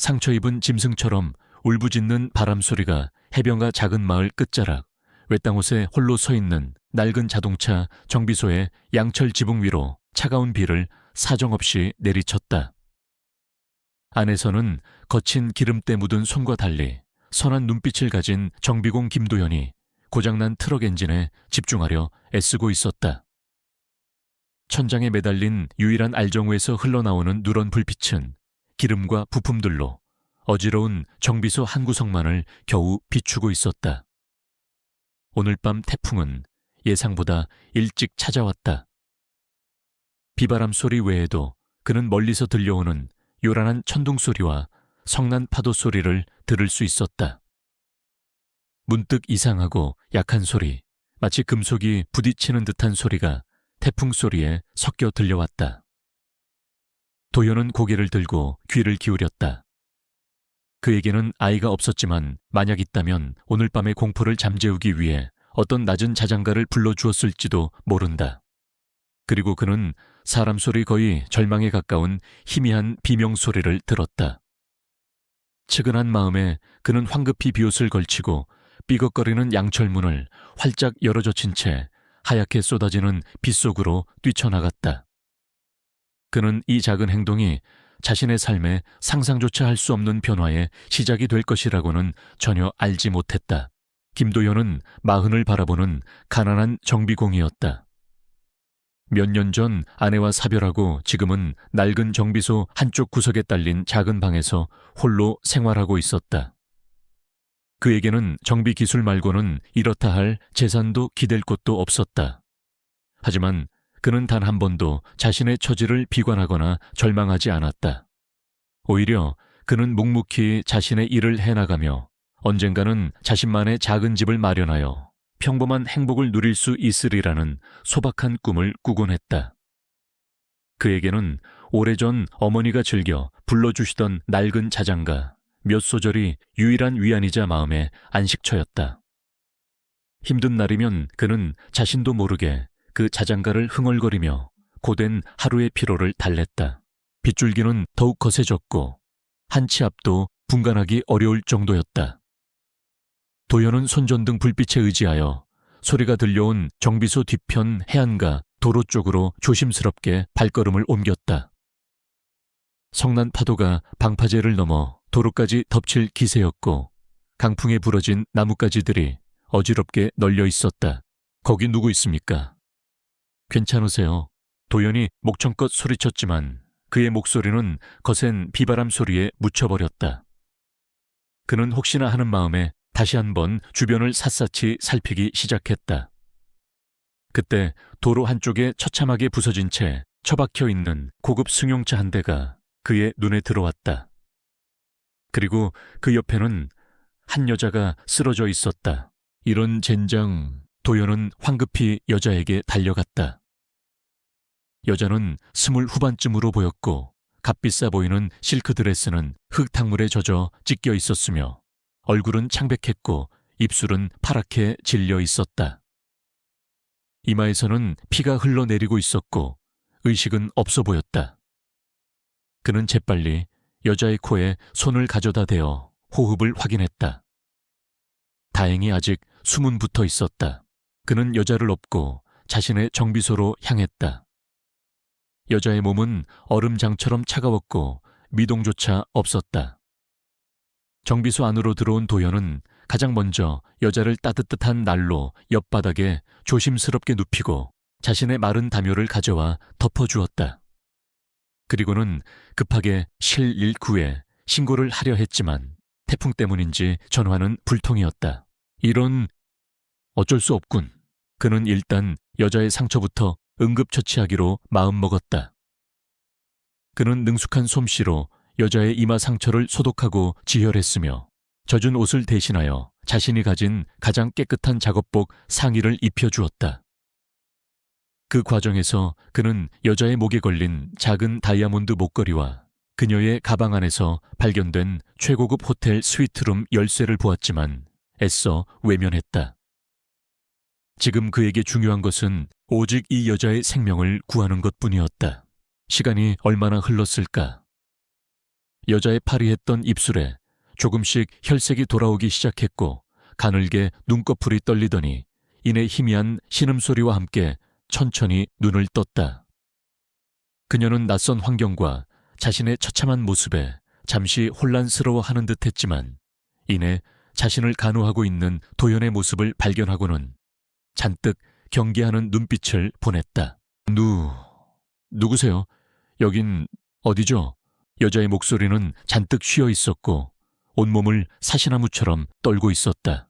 상처 입은 짐승처럼 울부짖는 바람 소리가 해변가 작은 마을 끝자락 외땅옷에 홀로 서 있는 낡은 자동차 정비소의 양철 지붕 위로 차가운 비를 사정없이 내리쳤다. 안에서는 거친 기름때 묻은 손과 달리 선한 눈빛을 가진 정비공 김도연이 고장난 트럭 엔진에 집중하려 애쓰고 있었다. 천장에 매달린 유일한 알정우에서 흘러나오는 누런 불빛은 기름과 부품들로 어지러운 정비소 한 구석만을 겨우 비추고 있었다. 오늘 밤 태풍은 예상보다 일찍 찾아왔다. 비바람 소리 외에도 그는 멀리서 들려오는 요란한 천둥 소리와 성난 파도 소리를 들을 수 있었다. 문득 이상하고 약한 소리, 마치 금속이 부딪히는 듯한 소리가 태풍 소리에 섞여 들려왔다. 도연은 고개를 들고 귀를 기울였다. 그에게는 아이가 없었지만 만약 있다면 오늘 밤의 공포를 잠재우기 위해 어떤 낮은 자장가를 불러주었을지도 모른다. 그리고 그는 사람 소리 거의 절망에 가까운 희미한 비명소리를 들었다. 측은한 마음에 그는 황급히 비옷을 걸치고 삐걱거리는 양철문을 활짝 열어젖힌 채 하얗게 쏟아지는 빗속으로 뛰쳐나갔다. 그는 이 작은 행동이 자신의 삶에 상상조차 할 수 없는 변화의 시작이 될 것이라고는 전혀 알지 못했다. 김도연은 마흔을 바라보는 가난한 정비공이었다. 몇 년 전 아내와 사별하고 지금은 낡은 정비소 한쪽 구석에 딸린 작은 방에서 홀로 생활하고 있었다. 그에게는 정비 기술 말고는 이렇다 할 재산도 기댈 곳도 없었다. 하지만 그는 단 한 번도 자신의 처지를 비관하거나 절망하지 않았다. 오히려 그는 묵묵히 자신의 일을 해나가며 언젠가는 자신만의 작은 집을 마련하여 평범한 행복을 누릴 수 있으리라는 소박한 꿈을 꾸곤 했다. 그에게는 오래전 어머니가 즐겨 불러주시던 낡은 자장가 몇 소절이 유일한 위안이자 마음의 안식처였다. 힘든 날이면 그는 자신도 모르게 그 자장가를 흥얼거리며 고된 하루의 피로를 달랬다. 빗줄기는 더욱 거세졌고 한 치 앞도 분간하기 어려울 정도였다. 도연은 손전등 불빛에 의지하여 소리가 들려온 정비소 뒤편 해안가 도로 쪽으로 조심스럽게 발걸음을 옮겼다. 성난 파도가 방파제를 넘어 도로까지 덮칠 기세였고 강풍에 부러진 나뭇가지들이 어지럽게 널려 있었다. 거기 누구 있습니까? 괜찮으세요? 도연이 목청껏 소리쳤지만 그의 목소리는 거센 비바람 소리에 묻혀버렸다. 그는 혹시나 하는 마음에 다시 한번 주변을 샅샅이 살피기 시작했다. 그때 도로 한쪽에 처참하게 부서진 채 처박혀 있는 고급 승용차 한 대가 그의 눈에 들어왔다. 그리고 그 옆에는 한 여자가 쓰러져 있었다. 이런 젠장, 도연은 황급히 여자에게 달려갔다. 여자는 20 후반쯤으로 보였고 값비싸 보이는 실크 드레스는 흙탕물에 젖어 찢겨 있었으며 얼굴은 창백했고 입술은 파랗게 질려 있었다. 이마에서는 피가 흘러내리고 있었고 의식은 없어 보였다. 그는 재빨리 여자의 코에 손을 가져다 대어 호흡을 확인했다. 다행히 아직 숨은 붙어 있었다. 그는 여자를 업고 자신의 정비소로 향했다. 여자의 몸은 얼음장처럼 차가웠고 미동조차 없었다. 정비소 안으로 들어온 도연은 가장 먼저 여자를 따뜻한 난로 옆바닥에 조심스럽게 눕히고 자신의 마른 담요를 가져와 덮어주었다. 그리고는 급하게 119에 신고를 하려 했지만 태풍 때문인지 전화는 불통이었다. 이런 어쩔 수 없군. 그는 일단 여자의 상처부터 응급처치하기로 마음먹었다. 그는 능숙한 솜씨로 여자의 이마 상처를 소독하고 지혈했으며 젖은 옷을 대신하여 자신이 가진 가장 깨끗한 작업복 상의를 입혀주었다. 그 과정에서 그는 여자의 목에 걸린 작은 다이아몬드 목걸이와 그녀의 가방 안에서 발견된 최고급 호텔 스위트룸 열쇠를 보았지만 애써 외면했다. 지금 그에게 중요한 것은 오직 이 여자의 생명을 구하는 것뿐이었다. 시간이 얼마나 흘렀을까? 여자의 파리했던 입술에 조금씩 혈색이 돌아오기 시작했고 가늘게 눈꺼풀이 떨리더니 이내 희미한 신음소리와 함께 천천히 눈을 떴다. 그녀는 낯선 환경과 자신의 처참한 모습에 잠시 혼란스러워하는 듯했지만 이내 자신을 간호하고 있는 도연의 모습을 발견하고는 잔뜩 경계하는 눈빛을 보냈다. 누구세요? 여긴 어디죠? 여자의 목소리는 잔뜩 쉬어 있었고 온몸을 사시나무처럼 떨고 있었다.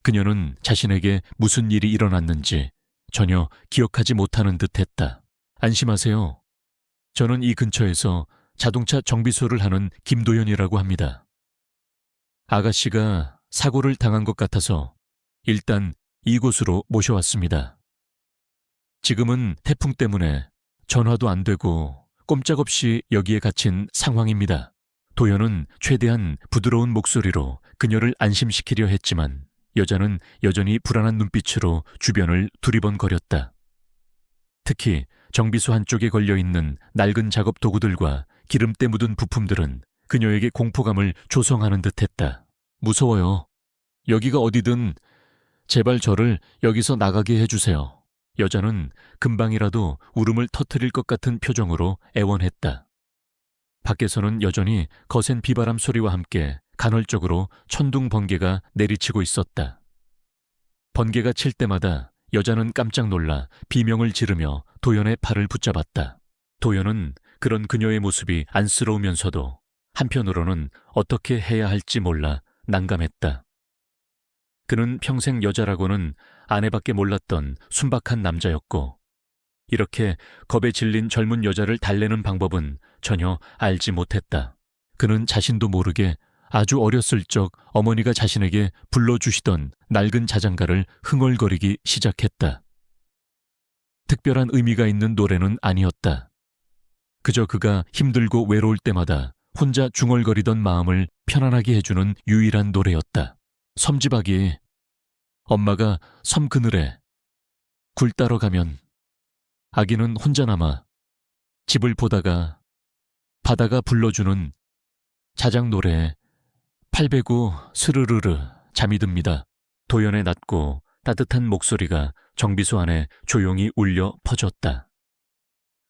그녀는 자신에게 무슨 일이 일어났는지 전혀 기억하지 못하는 듯했다. 안심하세요. 저는 이 근처에서 자동차 정비소를 하는 김도연이라고 합니다. 아가씨가 사고를 당한 것 같아서 일단 이곳으로 모셔왔습니다. 지금은 태풍 때문에 전화도 안 되고 꼼짝없이 여기에 갇힌 상황입니다. 도연은 최대한 부드러운 목소리로 그녀를 안심시키려 했지만 여자는 여전히 불안한 눈빛으로 주변을 두리번거렸다. 특히 정비소 한쪽에 걸려있는 낡은 작업 도구들과 기름때 묻은 부품들은 그녀에게 공포감을 조성하는 듯했다. 무서워요. 여기가 어디든 제발 저를 여기서 나가게 해주세요. 여자는 금방이라도 울음을 터뜨릴 것 같은 표정으로 애원했다. 밖에서는 여전히 거센 비바람 소리와 함께 간헐적으로 천둥 번개가 내리치고 있었다. 번개가 칠 때마다 여자는 깜짝 놀라 비명을 지르며 도연의 팔을 붙잡았다. 도연은 그런 그녀의 모습이 안쓰러우면서도 한편으로는 어떻게 해야 할지 몰라 난감했다. 그는 평생 여자라고는 아내밖에 몰랐던 순박한 남자였고 이렇게 겁에 질린 젊은 여자를 달래는 방법은 전혀 알지 못했다. 그는 자신도 모르게 아주 어렸을 적 어머니가 자신에게 불러주시던 낡은 자장가를 흥얼거리기 시작했다. 특별한 의미가 있는 노래는 아니었다. 그저 그가 힘들고 외로울 때마다 혼자 중얼거리던 마음을 편안하게 해주는 유일한 노래였다. 섬지박이 엄마가 섬 그늘에 굴 따러 가면 아기는 혼자 남아 집을 보다가 바다가 불러주는 자장 노래에 팔베고 스르르르 잠이 듭니다. 도연의 낮고 따뜻한 목소리가 정비소 안에 조용히 울려 퍼졌다.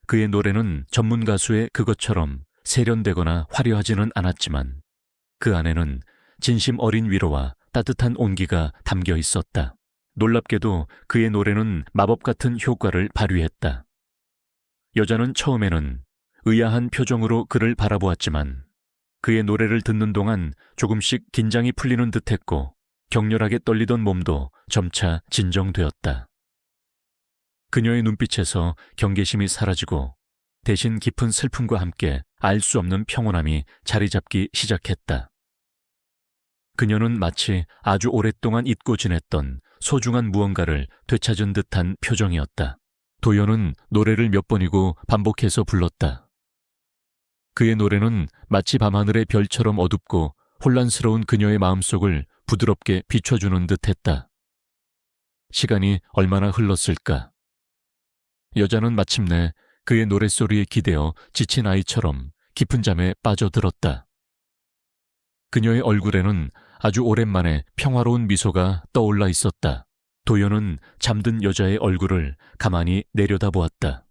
그의 노래는 전문 가수의 그것처럼 세련되거나 화려하지는 않았지만 그 안에는 진심 어린 위로와 따뜻한 온기가 담겨 있었다. 놀랍게도 그의 노래는 마법 같은 효과를 발휘했다. 여자는 처음에는 의아한 표정으로 그를 바라보았지만 그의 노래를 듣는 동안 조금씩 긴장이 풀리는 듯했고 격렬하게 떨리던 몸도 점차 진정되었다. 그녀의 눈빛에서 경계심이 사라지고 대신 깊은 슬픔과 함께 알 수 없는 평온함이 자리 잡기 시작했다. 그녀는 마치 아주 오랫동안 잊고 지냈던 소중한 무언가를 되찾은 듯한 표정이었다. 도연은 노래를 몇 번이고 반복해서 불렀다. 그의 노래는 마치 밤하늘의 별처럼 어둡고 혼란스러운 그녀의 마음속을 부드럽게 비춰주는 듯했다. 시간이 얼마나 흘렀을까? 여자는 마침내 그의 노랫소리에 기대어 지친 아이처럼 깊은 잠에 빠져들었다. 그녀의 얼굴에는 아주 오랜만에 평화로운 미소가 떠올라 있었다. 도연은 잠든 여자의 얼굴을 가만히 내려다보았다.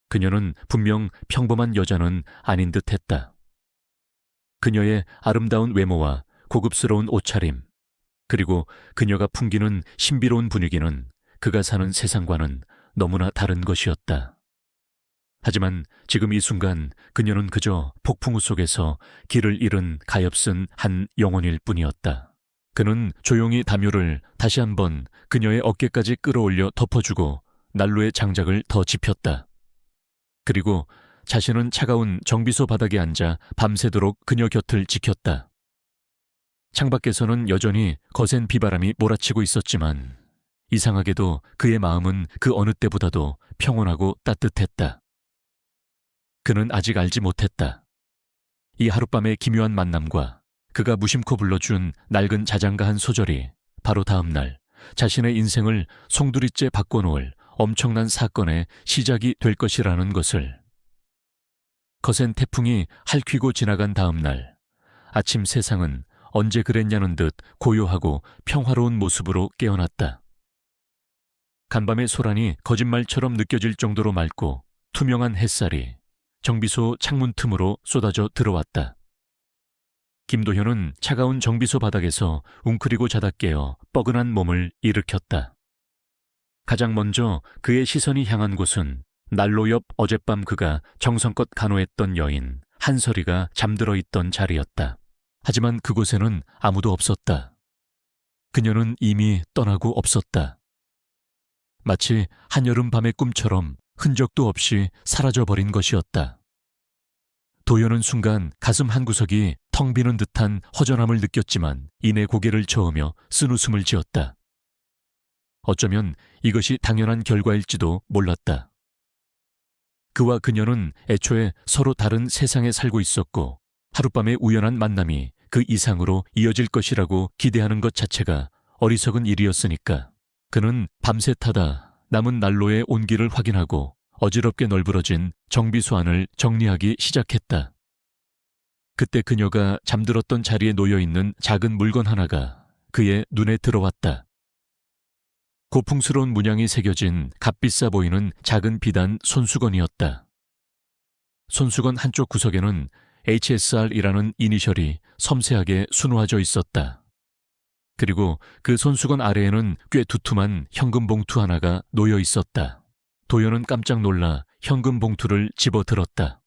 그녀는 분명 평범한 여자는 아닌 듯했다. 그녀의 아름다운 외모와 고급스러운 옷차림, 그리고 그녀가 풍기는 신비로운 분위기는 그가 사는 세상과는 너무나 다른 것이었다. 하지만 지금 이 순간 그녀는 그저 폭풍우 속에서 길을 잃은 가엾은 한 영혼일 뿐이었다. 그는 조용히 담요를 다시 한번 그녀의 어깨까지 끌어올려 덮어주고 난로의 장작을 더 지폈다. 그리고 자신은 차가운 정비소 바닥에 앉아 밤새도록 그녀 곁을 지켰다. 창밖에서는 여전히 거센 비바람이 몰아치고 있었지만 이상하게도 그의 마음은 그 어느 때보다도 평온하고 따뜻했다. 그는 아직 알지 못했다. 이 하룻밤의 기묘한 만남과 그가 무심코 불러준 낡은 자장가 한 소절이 바로 다음 날 자신의 인생을 송두리째 바꿔놓을 엄청난 사건의 시작이 될 것이라는 것을. 거센 태풍이 핥히고 지나간 다음 날, 아침 세상은 언제 그랬냐는 듯 고요하고 평화로운 모습으로 깨어났다. 간밤의 소란이 거짓말처럼 느껴질 정도로 맑고 투명한 햇살이 정비소 창문 틈으로 쏟아져 들어왔다. 김도현은 차가운 정비소 바닥에서 웅크리고 자다 깨어 뻐근한 몸을 일으켰다. 가장 먼저 그의 시선이 향한 곳은 난로 옆 어젯밤 그가 정성껏 간호했던 여인 한설이가 잠들어 있던 자리였다. 하지만 그곳에는 아무도 없었다. 그녀는 이미 떠나고 없었다. 마치 한여름 밤의 꿈처럼 흔적도 없이 사라져버린 것이었다. 도연은 순간 가슴 한구석이 텅 비는 듯한 허전함을 느꼈지만 이내 고개를 저으며 쓴웃음을 지었다. 어쩌면 이것이 당연한 결과일지도 몰랐다. 그와 그녀는 애초에 서로 다른 세상에 살고 있었고 하룻밤의 우연한 만남이 그 이상으로 이어질 것이라고 기대하는 것 자체가 어리석은 일이었으니까 그는 밤새타다 남은 난로의 온기를 확인하고 어지럽게 널브러진 정비소 안을 정리하기 시작했다. 그때 그녀가 잠들었던 자리에 놓여있는 작은 물건 하나가 그의 눈에 들어왔다. 고풍스러운 문양이 새겨진 값비싸 보이는 작은 비단 손수건이었다. 손수건 한쪽 구석에는 HSR이라는 이니셜이 섬세하게 수놓아져 있었다. 그리고 그 손수건 아래에는 꽤 두툼한 현금 봉투 하나가 놓여 있었다. 도연은 깜짝 놀라 현금 봉투를 집어들었다.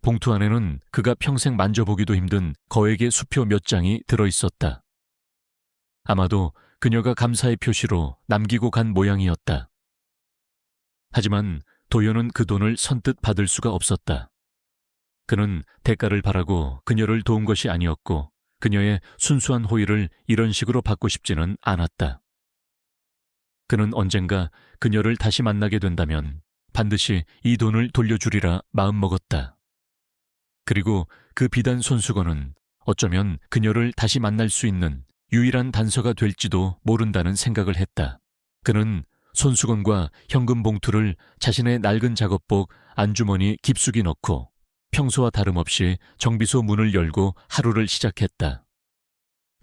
봉투 안에는 그가 평생 만져보기도 힘든 거액의 수표 몇 장이 들어있었다. 아마도 그녀가 감사의 표시로 남기고 간 모양이었다. 하지만 도연은 그 돈을 선뜻 받을 수가 없었다. 그는 대가를 바라고 그녀를 도운 것이 아니었고 그녀의 순수한 호의를 이런 식으로 받고 싶지는 않았다. 그는 언젠가 그녀를 다시 만나게 된다면 반드시 이 돈을 돌려주리라 마음먹었다. 그리고 그 비단 손수건은 어쩌면 그녀를 다시 만날 수 있는 유일한 단서가 될지도 모른다는 생각을 했다. 그는 손수건과 현금 봉투를 자신의 낡은 작업복 안주머니 깊숙이 넣고 평소와 다름없이 정비소 문을 열고 하루를 시작했다.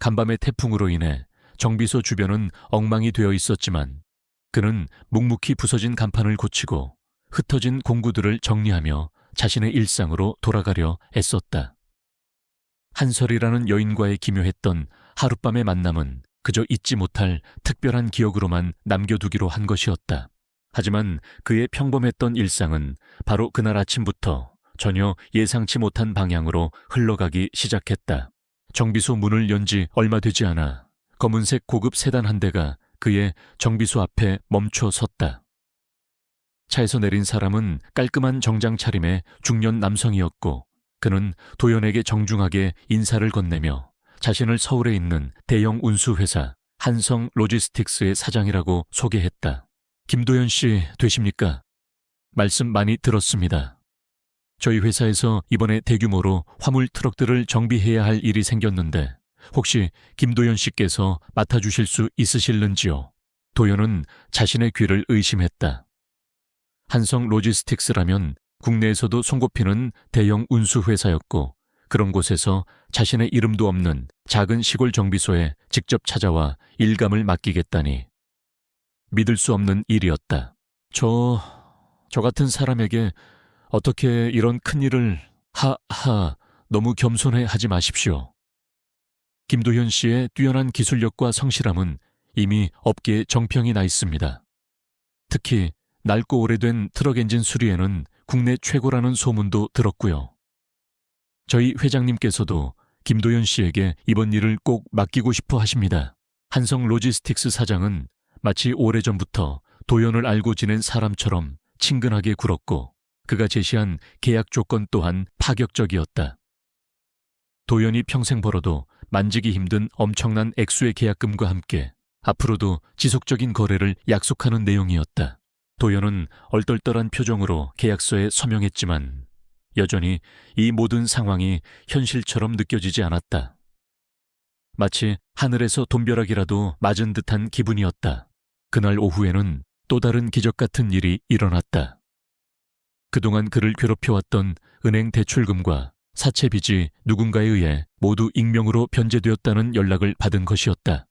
간밤의 태풍으로 인해 정비소 주변은 엉망이 되어 있었지만 그는 묵묵히 부서진 간판을 고치고 흩어진 공구들을 정리하며 자신의 일상으로 돌아가려 애썼다. 한설이라는 여인과의 기묘했던 하룻밤의 만남은 그저 잊지 못할 특별한 기억으로만 남겨두기로 한 것이었다. 하지만 그의 평범했던 일상은 바로 그날 아침부터 전혀 예상치 못한 방향으로 흘러가기 시작했다. 정비소 문을 연 지 얼마 되지 않아 검은색 고급 세단 한 대가 그의 정비소 앞에 멈춰 섰다. 차에서 내린 사람은 깔끔한 정장 차림의 중년 남성이었고 그는 도연에게 정중하게 인사를 건네며 자신을 서울에 있는 대형 운수회사 한성 로지스틱스의 사장이라고 소개했다. 김도연 씨 되십니까? 말씀 많이 들었습니다. 저희 회사에서 이번에 대규모로 화물 트럭들을 정비해야 할 일이 생겼는데 혹시 김도연 씨께서 맡아주실 수 있으실는지요? 도연은 자신의 귀를 의심했다. 한성 로지스틱스라면 국내에서도 손꼽히는 대형 운수회사였고 그런 곳에서 자신의 이름도 없는 작은 시골 정비소에 직접 찾아와 일감을 맡기겠다니 믿을 수 없는 일이었다. 저 같은 사람에게 어떻게 이런 큰일을 너무 겸손해 하지 마십시오. 김도현 씨의 뛰어난 기술력과 성실함은 이미 업계에 정평이 나 있습니다. 특히 낡고 오래된 트럭 엔진 수리에는 국내 최고라는 소문도 들었고요. 저희 회장님께서도 김도현 씨에게 이번 일을 꼭 맡기고 싶어 하십니다. 한성 로지스틱스 사장은 마치 오래전부터 도연을 알고 지낸 사람처럼 친근하게 굴었고 그가 제시한 계약 조건 또한 파격적이었다. 도연이 평생 벌어도 만지기 힘든 엄청난 액수의 계약금과 함께 앞으로도 지속적인 거래를 약속하는 내용이었다. 도연은 얼떨떨한 표정으로 계약서에 서명했지만 여전히 이 모든 상황이 현실처럼 느껴지지 않았다. 마치 하늘에서 돈벼락이라도 맞은 듯한 기분이었다. 그날 오후에는 또 다른 기적 같은 일이 일어났다. 그동안 그를 괴롭혀왔던 은행 대출금과 사채빚이 누군가에 의해 모두 익명으로 변제되었다는 연락을 받은 것이었다.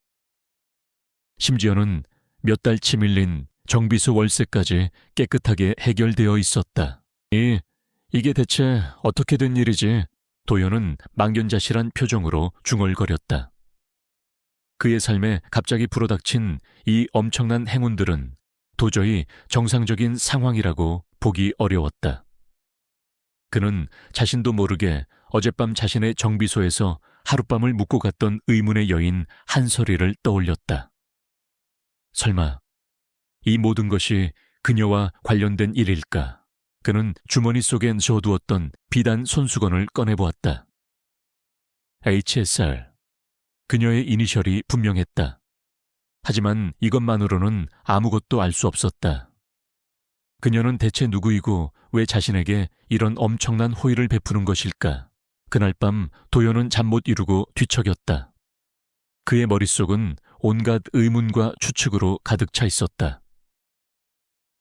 심지어는 몇 달치 밀린 정비소 월세까지 깨끗하게 해결되어 있었다. 이게 대체 어떻게 된 일이지? 도연은 망연자실한 표정으로 중얼거렸다. 그의 삶에 갑자기 불어닥친 이 엄청난 행운들은 도저히 정상적인 상황이라고 보기 어려웠다. 그는 자신도 모르게 어젯밤 자신의 정비소에서 하룻밤을 묵고 갔던 의문의 여인 한설이를 떠올렸다. 설마 이 모든 것이 그녀와 관련된 일일까? 그는 주머니 속에 넣어두었던 비단 손수건을 꺼내보았다. HSR. 그녀의 이니셜이 분명했다. 하지만 이것만으로는 아무것도 알 수 없었다. 그녀는 대체 누구이고 왜 자신에게 이런 엄청난 호의를 베푸는 것일까? 그날 밤 도연은 잠 못 이루고 뒤척였다. 그의 머릿속은 온갖 의문과 추측으로 가득 차 있었다.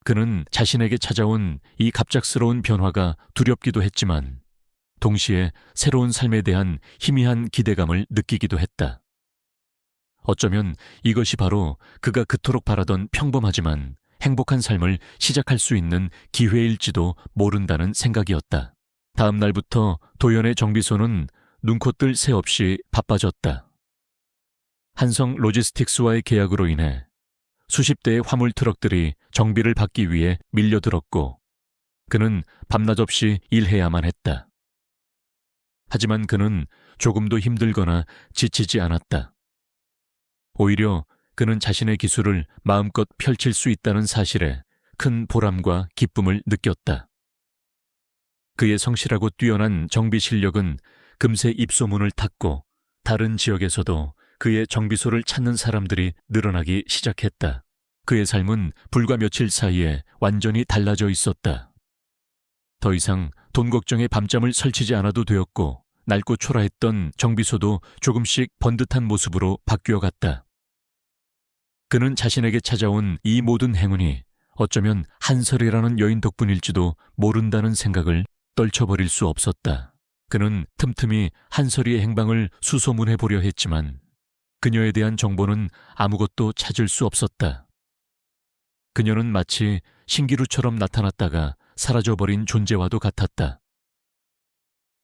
그는 자신에게 찾아온 이 갑작스러운 변화가 두렵기도 했지만 동시에 새로운 삶에 대한 희미한 기대감을 느끼기도 했다. 어쩌면 이것이 바로 그가 그토록 바라던 평범하지만 행복한 삶을 시작할 수 있는 기회일지도 모른다는 생각이었다. 다음 날부터 도연의 정비소는 눈코 뜰 새 없이 바빠졌다. 한성 로지스틱스와의 계약으로 인해 수십 대의 화물 트럭들이 정비를 받기 위해 밀려들었고 그는 밤낮 없이 일해야만 했다. 하지만 그는 조금도 힘들거나 지치지 않았다. 오히려 그는 자신의 기술을 마음껏 펼칠 수 있다는 사실에 큰 보람과 기쁨을 느꼈다. 그의 성실하고 뛰어난 정비 실력은 금세 입소문을 탔고 다른 지역에서도 그의 정비소를 찾는 사람들이 늘어나기 시작했다. 그의 삶은 불과 며칠 사이에 완전히 달라져 있었다. 더 이상 돈 걱정에 밤잠을 설치지 않아도 되었고 낡고 초라했던 정비소도 조금씩 번듯한 모습으로 바뀌어갔다. 그는 자신에게 찾아온 이 모든 행운이 어쩌면 한설이라는 여인 덕분일지도 모른다는 생각을 떨쳐버릴 수 없었다. 그는 틈틈이 한설이의 행방을 수소문해 보려 했지만 그녀에 대한 정보는 아무것도 찾을 수 없었다. 그녀는 마치 신기루처럼 나타났다가 사라져버린 존재와도 같았다.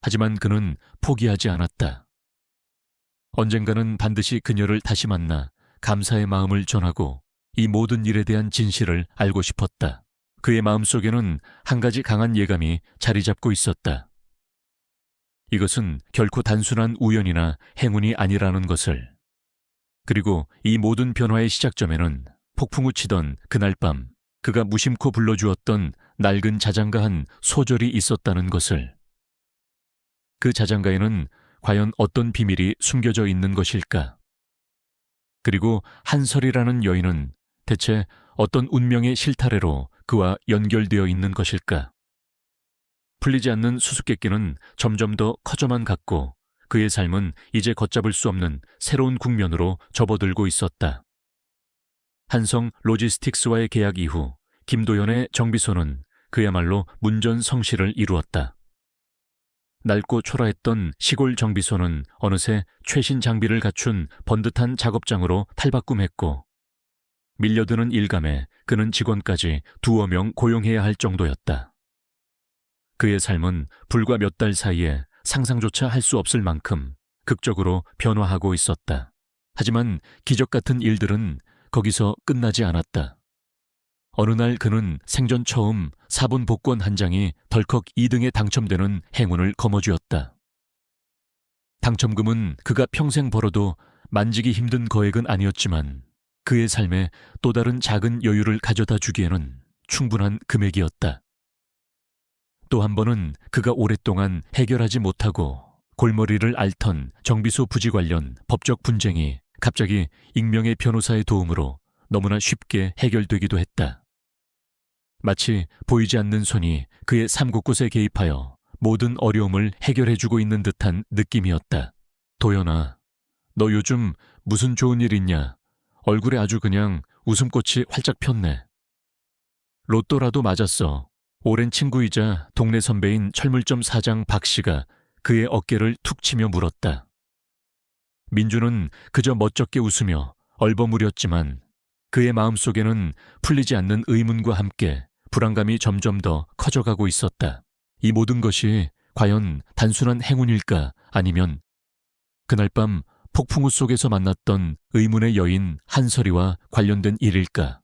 하지만 그는 포기하지 않았다. 언젠가는 반드시 그녀를 다시 만나 감사의 마음을 전하고 이 모든 일에 대한 진실을 알고 싶었다. 그의 마음속에는 한 가지 강한 예감이 자리 잡고 있었다. 이것은 결코 단순한 우연이나 행운이 아니라는 것을. 그리고 이 모든 변화의 시작점에는 폭풍우 치던 그날 밤 그가 무심코 불러주었던 낡은 자장가 한 소절이 있었다는 것을. 그 자장가에는 과연 어떤 비밀이 숨겨져 있는 것일까? 그리고 한설이라는 여인은 대체 어떤 운명의 실타래로 그와 연결되어 있는 것일까? 풀리지 않는 수수께끼는 점점 더 커져만 갔고 그의 삶은 이제 걷잡을 수 없는 새로운 국면으로 접어들고 있었다. 한성 로지스틱스와의 계약 이후 김도연의 정비소는 그야말로 문전성시를 이루었다. 낡고 초라했던 시골 정비소는 어느새 최신 장비를 갖춘 번듯한 작업장으로 탈바꿈했고 밀려드는 일감에 그는 직원까지 2명 고용해야 할 정도였다. 그의 삶은 불과 몇 달 사이에 상상조차 할 수 없을 만큼 극적으로 변화하고 있었다. 하지만 기적 같은 일들은 거기서 끝나지 않았다. 어느 날 그는 생전 처음 사본 복권 한 장이 덜컥 2등에 당첨되는 행운을 거머쥐었다. 당첨금은 그가 평생 벌어도 만지기 힘든 거액은 아니었지만 그의 삶에 또 다른 작은 여유를 가져다 주기에는 충분한 금액이었다. 또 한 번은 그가 오랫동안 해결하지 못하고 골머리를 앓던 정비소 부지 관련 법적 분쟁이 갑자기 익명의 변호사의 도움으로 너무나 쉽게 해결되기도 했다. 마치 보이지 않는 손이 그의 삶 곳곳에 개입하여 모든 어려움을 해결해주고 있는 듯한 느낌이었다. 도연아, 너 요즘 무슨 좋은 일 있냐? 얼굴에 아주 그냥 웃음꽃이 활짝 폈네. 로또라도 맞았어. 오랜 친구이자 동네 선배인 철물점 사장 박 씨가 그의 어깨를 툭 치며 물었다. 민주는 그저 멋쩍게 웃으며 얼버무렸지만 그의 마음속에는 풀리지 않는 의문과 함께 불안감이 점점 더 커져가고 있었다. 이 모든 것이 과연 단순한 행운일까, 아니면 그날 밤 폭풍우 속에서 만났던 의문의 여인 한설이와 관련된 일일까?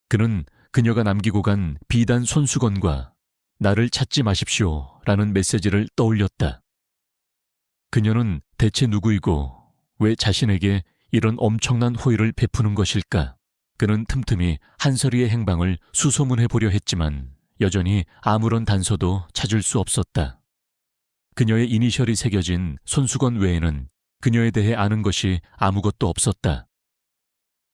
그는 그녀가 남기고 간 비단 손수건과 나를 찾지 마십시오 라는 메시지를 떠올렸다. 그녀는 대체 누구이고 왜 자신에게 이런 엄청난 호의를 베푸는 것일까? 그는 틈틈이 한설이의 행방을 수소문해 보려 했지만 여전히 아무런 단서도 찾을 수 없었다. 그녀의 이니셜이 새겨진 손수건 외에는 그녀에 대해 아는 것이 아무것도 없었다.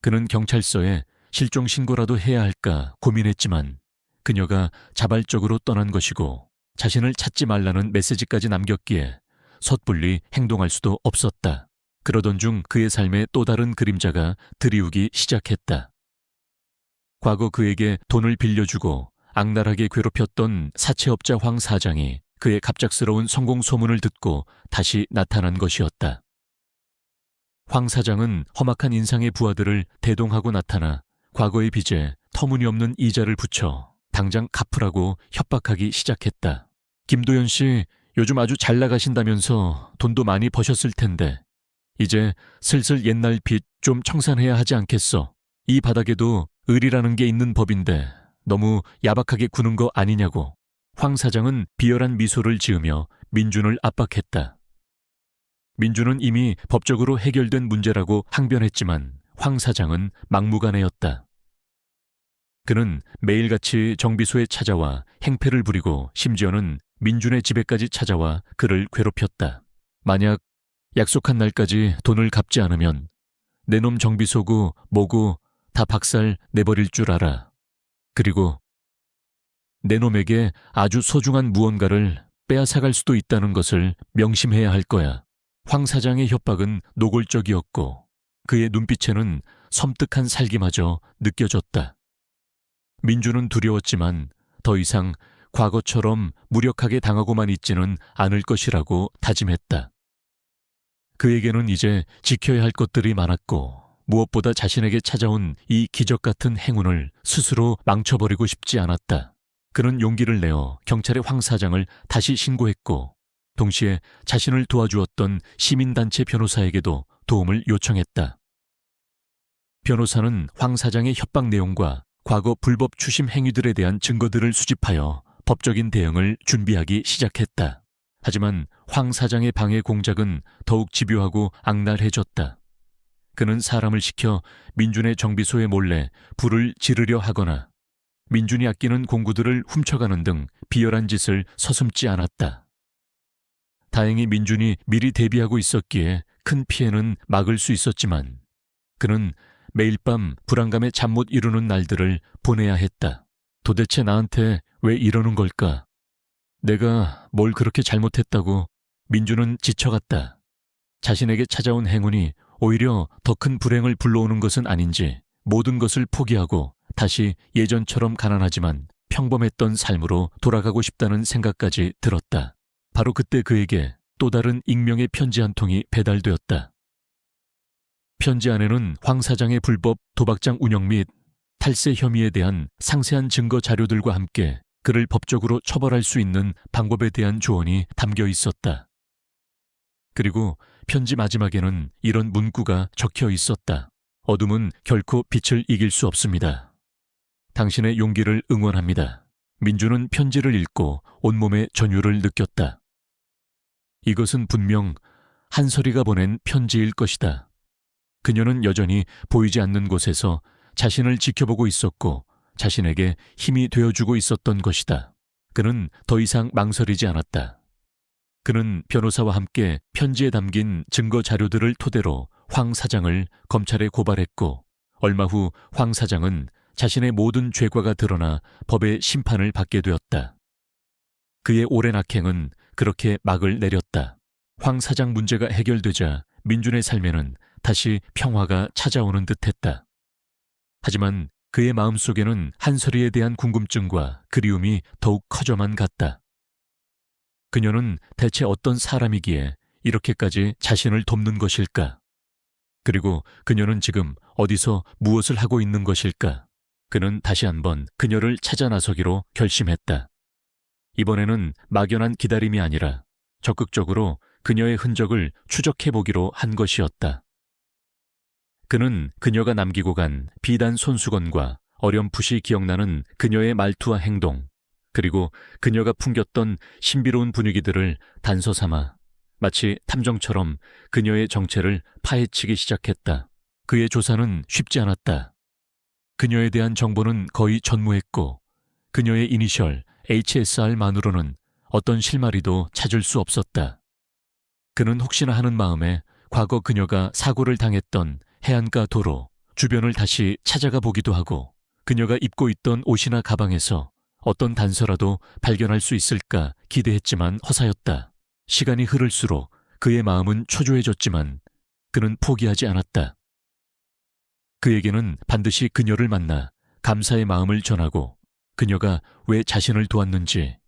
그는 경찰서에 실종 신고라도 해야 할까 고민했지만 그녀가 자발적으로 떠난 것이고 자신을 찾지 말라는 메시지까지 남겼기에 섣불리 행동할 수도 없었다. 그러던 중 그의 삶에 또 다른 그림자가 드리우기 시작했다. 과거 그에게 돈을 빌려주고 악랄하게 괴롭혔던 사채업자 황 사장이 그의 갑작스러운 성공 소문을 듣고 다시 나타난 것이었다. 황 사장은 험악한 인상의 부하들을 대동하고 나타나 과거의 빚에 터무니없는 이자를 붙여 당장 갚으라고 협박하기 시작했다. 김도연 씨, 요즘 아주 잘 나가신다면서 돈도 많이 버셨을 텐데 이제 슬슬 옛날 빚 좀 청산해야 하지 않겠어? 이 바닥에도 을이라는 게 있는 법인데 너무 야박하게 구는 거 아니냐고. 황 사장은 비열한 미소를 지으며 민준을 압박했다. 민준은 이미 법적으로 해결된 문제라고 항변했지만 황 사장은 막무가내였다. 그는 매일같이 정비소에 찾아와 행패를 부리고 심지어는 민준의 집에까지 찾아와 그를 괴롭혔다. 만약 약속한 날까지 돈을 갚지 않으면 내 놈 정비소고 뭐고 다 박살 내버릴 줄 알아. 그리고 내 놈에게 아주 소중한 무언가를 빼앗아갈 수도 있다는 것을 명심해야 할 거야. 황 사장의 협박은 노골적이었고 그의 눈빛에는 섬뜩한 살기마저 느껴졌다. 민주는 두려웠지만 더 이상 과거처럼 무력하게 당하고만 있지는 않을 것이라고 다짐했다. 그에게는 이제 지켜야 할 것들이 많았고 무엇보다 자신에게 찾아온 이 기적 같은 행운을 스스로 망쳐버리고 싶지 않았다. 그는 용기를 내어 경찰에 황 사장을 다시 신고했고 동시에 자신을 도와주었던 시민단체 변호사에게도 도움을 요청했다. 변호사는 황 사장의 협박 내용과 과거 불법 추심 행위들에 대한 증거들을 수집하여 법적인 대응을 준비하기 시작했다. 하지만 황 사장의 방해 공작은 더욱 집요하고 악랄해졌다. 그는 사람을 시켜 민준의 정비소에 몰래 불을 지르려 하거나 민준이 아끼는 공구들을 훔쳐가는 등 비열한 짓을 서슴지 않았다. 다행히 민준이 미리 대비하고 있었기에 큰 피해는 막을 수 있었지만 그는 매일 밤 불안감에 잠 못 이루는 날들을 보내야 했다. 도대체 나한테 왜 이러는 걸까? 내가 뭘 그렇게 잘못했다고? 민준은 지쳐갔다. 자신에게 찾아온 행운이 오히려 더 큰 불행을 불러오는 것은 아닌지 모든 것을 포기하고 다시 예전처럼 가난하지만 평범했던 삶으로 돌아가고 싶다는 생각까지 들었다. 바로 그때 그에게 또 다른 익명의 편지 한 통이 배달되었다. 편지 안에는 황 사장의 불법 도박장 운영 및 탈세 혐의에 대한 상세한 증거 자료들과 함께 그를 법적으로 처벌할 수 있는 방법에 대한 조언이 담겨 있었다. 그리고 편지 마지막에는 이런 문구가 적혀 있었다. 어둠은 결코 빛을 이길 수 없습니다. 당신의 용기를 응원합니다. 민주는 편지를 읽고 온몸에 전율을 느꼈다. 이것은 분명 한설이가 보낸 편지일 것이다. 그녀는 여전히 보이지 않는 곳에서 자신을 지켜보고 있었고 자신에게 힘이 되어주고 있었던 것이다. 그는 더 이상 망설이지 않았다. 그는 변호사와 함께 편지에 담긴 증거 자료들을 토대로 황 사장을 검찰에 고발했고 얼마 후 황 사장은 자신의 모든 죄과가 드러나 법의 심판을 받게 되었다. 그의 오랜 악행은 그렇게 막을 내렸다. 황 사장 문제가 해결되자 민준의 삶에는 다시 평화가 찾아오는 듯했다. 하지만 그의 마음속에는 한설이에 대한 궁금증과 그리움이 더욱 커져만 갔다. 그녀는 대체 어떤 사람이기에 이렇게까지 자신을 돕는 것일까? 그리고 그녀는 지금 어디서 무엇을 하고 있는 것일까? 그는 다시 한번 그녀를 찾아 나서기로 결심했다. 이번에는 막연한 기다림이 아니라 적극적으로 그녀의 흔적을 추적해보기로 한 것이었다. 그는 그녀가 남기고 간 비단 손수건과 어렴풋이 기억나는 그녀의 말투와 행동, 그리고 그녀가 풍겼던 신비로운 분위기들을 단서 삼아 마치 탐정처럼 그녀의 정체를 파헤치기 시작했다. 그의 조사는 쉽지 않았다. 그녀에 대한 정보는 거의 전무했고 그녀의 이니셜 HSR만으로는 어떤 실마리도 찾을 수 없었다. 그는 혹시나 하는 마음에 과거 그녀가 사고를 당했던 해안가 도로 주변을 다시 찾아가 보기도 하고 그녀가 입고 있던 옷이나 가방에서 어떤 단서라도 발견할 수 있을까 기대했지만 허사였다. 시간이 흐를수록 그의 마음은 초조해졌지만 그는 포기하지 않았다. 그에게는 반드시 그녀를 만나 감사의 마음을 전하고 그녀가 왜 자신을 도왔는지,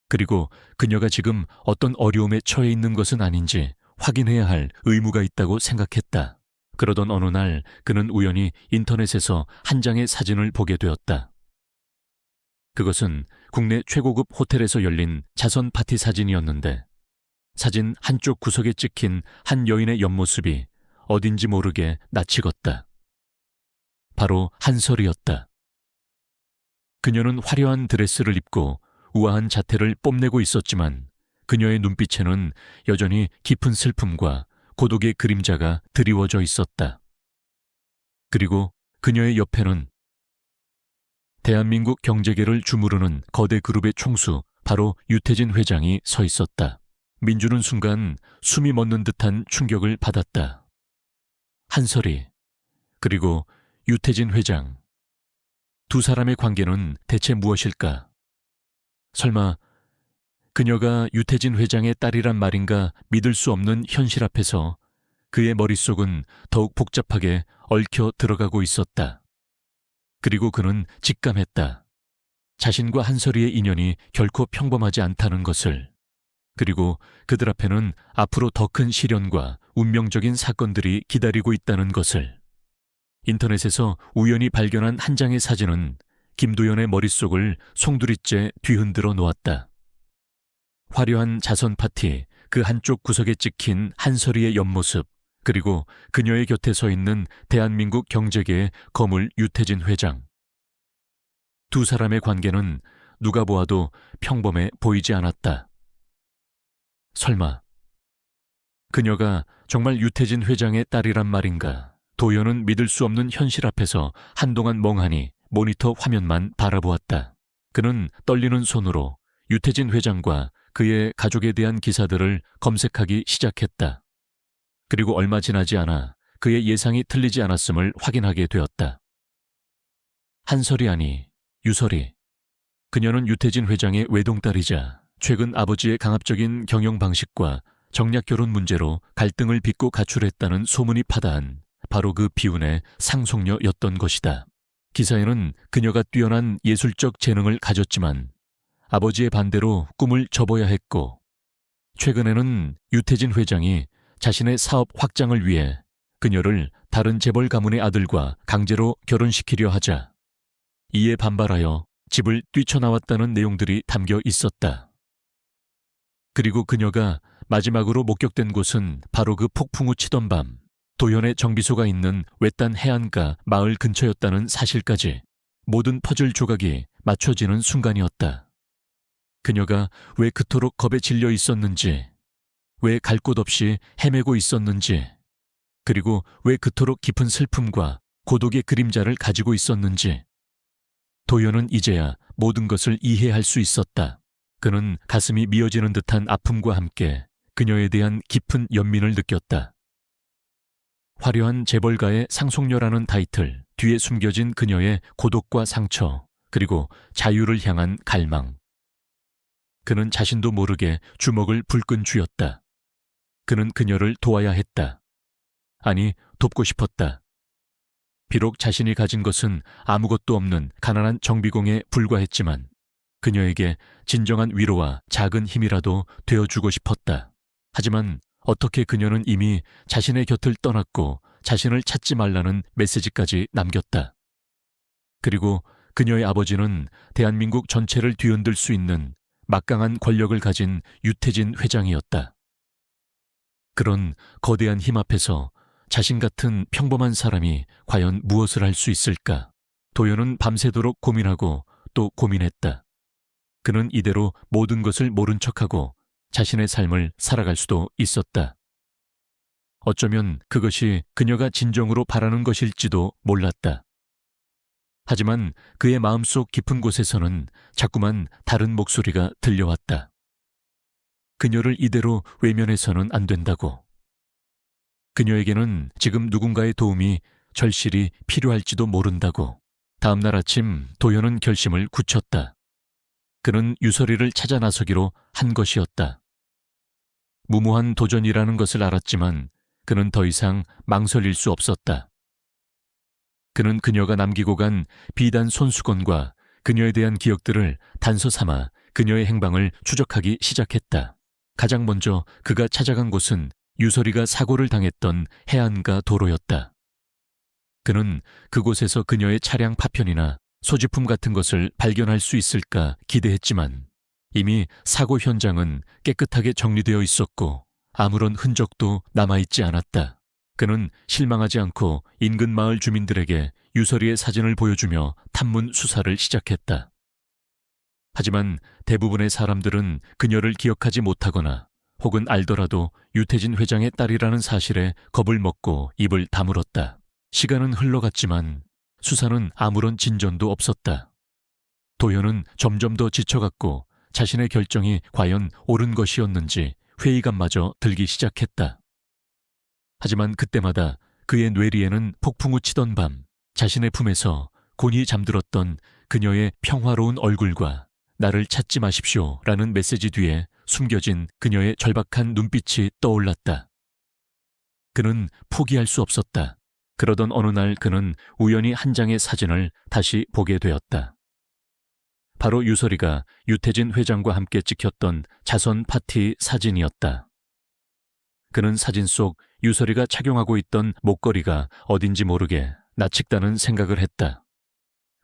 그리고 그녀가 지금 어떤 어려움에 처해 있는 것은 아닌지 확인해야 할 의무가 있다고 생각했다. 그러던 어느 날 그는 우연히 인터넷에서 한 장의 사진을 보게 되었다. 그것은 국내 최고급 호텔에서 열린 자선 파티 사진이었는데 사진 한쪽 구석에 찍힌 한 여인의 옆모습이 어딘지 모르게 낯익었다. 바로 한설이었다. 그녀는 화려한 드레스를 입고 우아한 자태를 뽐내고 있었지만 그녀의 눈빛에는 여전히 깊은 슬픔과 고독의 그림자가 드리워져 있었다. 그리고 그녀의 옆에는 대한민국 경제계를 주무르는 거대 그룹의 총수 바로 유태진 회장이 서 있었다. 민주는 순간 숨이 멎는 듯한 충격을 받았다. 한설이, 그리고 유태진 회장. 두 사람의 관계는 대체 무엇일까? 설마 그녀가 유태진 회장의 딸이란 말인가 믿을 수 없는 현실 앞에서 그의 머릿속은 더욱 복잡하게 얽혀 들어가고 있었다. 그리고 그는 직감했다. 자신과 한설이의 인연이 결코 평범하지 않다는 것을. 그리고 그들 앞에는 앞으로 더 큰 시련과 운명적인 사건들이 기다리고 있다는 것을. 인터넷에서 우연히 발견한 한 장의 사진은 김도연의 머릿속을 송두리째 뒤흔들어 놓았다. 화려한 자선 파티 그 한쪽 구석에 찍힌 한설이의 옆모습, 그리고 그녀의 곁에 서 있는 대한민국 경제계의 거물 유태진 회장. 두 사람의 관계는 누가 보아도 평범해 보이지 않았다. 설마 그녀가 정말 유태진 회장의 딸이란 말인가? 도연은 믿을 수 없는 현실 앞에서 한동안 멍하니 모니터 화면만 바라보았다. 그는 떨리는 손으로 유태진 회장과 그의 가족에 대한 기사들을 검색하기 시작했다. 그리고 얼마 지나지 않아 그의 예상이 틀리지 않았음을 확인하게 되었다. 한설이 아니 유설이. 그녀는 유태진 회장의 외동딸이자 최근 아버지의 강압적인 경영 방식과 정략 결혼 문제로 갈등을 빚고 가출했다는 소문이 파다한 바로 그 비운의 상속녀였던 것이다. 기사에는 그녀가 뛰어난 예술적 재능을 가졌지만 아버지의 반대로 꿈을 접어야 했고, 최근에는 유태진 회장이 자신의 사업 확장을 위해 그녀를 다른 재벌 가문의 아들과 강제로 결혼시키려 하자 이에 반발하여 집을 뛰쳐나왔다는 내용들이 담겨 있었다. 그리고 그녀가 마지막으로 목격된 곳은 바로 그 폭풍우 치던 밤 도연의 정비소가 있는 외딴 해안가 마을 근처였다는 사실까지. 모든 퍼즐 조각이 맞춰지는 순간이었다. 그녀가 왜 그토록 겁에 질려 있었는지, 왜 갈 곳 없이 헤매고 있었는지, 그리고 왜 그토록 깊은 슬픔과 고독의 그림자를 가지고 있었는지. 도연은 이제야 모든 것을 이해할 수 있었다. 그는 가슴이 미어지는 듯한 아픔과 함께 그녀에 대한 깊은 연민을 느꼈다. 화려한 재벌가의 상속녀라는 타이틀 뒤에 숨겨진 그녀의 고독과 상처, 그리고 자유를 향한 갈망. 그는 자신도 모르게 주먹을 불끈 쥐었다. 그는 그녀를 도와야 했다. 아니, 돕고 싶었다. 비록 자신이 가진 것은 아무것도 없는 가난한 정비공에 불과했지만 그녀에게 진정한 위로와 작은 힘이라도 되어주고 싶었다. 하지만 어떻게 그녀는 이미 자신의 곁을 떠났고 자신을 찾지 말라는 메시지까지 남겼다. 그리고 그녀의 아버지는 대한민국 전체를 뒤흔들 수 있는 막강한 권력을 가진 유태진 회장이었다. 그런 거대한 힘 앞에서 자신 같은 평범한 사람이 과연 무엇을 할 수 있을까? 도연은 밤새도록 고민하고 또 고민했다. 그는 이대로 모든 것을 모른 척하고 자신의 삶을 살아갈 수도 있었다. 어쩌면 그것이 그녀가 진정으로 바라는 것일지도 몰랐다. 하지만 그의 마음속 깊은 곳에서는 자꾸만 다른 목소리가 들려왔다. 그녀를 이대로 외면해서는 안 된다고. 그녀에게는 지금 누군가의 도움이 절실히 필요할지도 모른다고. 다음 날 아침 도연은 결심을 굳혔다. 그는 유서리를 찾아 나서기로 한 것이었다. 무모한 도전이라는 것을 알았지만 그는 더 이상 망설일 수 없었다. 그는 그녀가 남기고 간 비단 손수건과 그녀에 대한 기억들을 단서 삼아 그녀의 행방을 추적하기 시작했다. 가장 먼저 그가 찾아간 곳은 유서리가 사고를 당했던 해안가 도로였다. 그는 그곳에서 그녀의 차량 파편이나 소지품 같은 것을 발견할 수 있을까 기대했지만 이미 사고 현장은 깨끗하게 정리되어 있었고 아무런 흔적도 남아있지 않았다. 그는 실망하지 않고 인근 마을 주민들에게 유서리의 사진을 보여주며 탐문 수사를 시작했다. 하지만 대부분의 사람들은 그녀를 기억하지 못하거나 혹은 알더라도 유태진 회장의 딸이라는 사실에 겁을 먹고 입을 다물었다. 시간은 흘러갔지만 수사는 아무런 진전도 없었다. 도연은 점점 더 지쳐갔고 자신의 결정이 과연 옳은 것이었는지 회의감마저 들기 시작했다. 하지만 그때마다 그의 뇌리에는 폭풍우 치던 밤 자신의 품에서 곤히 잠들었던 그녀의 평화로운 얼굴과 나를 찾지 마십시오 라는 메시지 뒤에 숨겨진 그녀의 절박한 눈빛이 떠올랐다. 그는 포기할 수 없었다. 그러던 어느 날 그는 우연히 한 장의 사진을 다시 보게 되었다. 바로 유서리가 유태진 회장과 함께 찍혔던 자선 파티 사진이었다. 그는 사진 속 유서리가 착용하고 있던 목걸이가 어딘지 모르게 낯익다는 생각을 했다.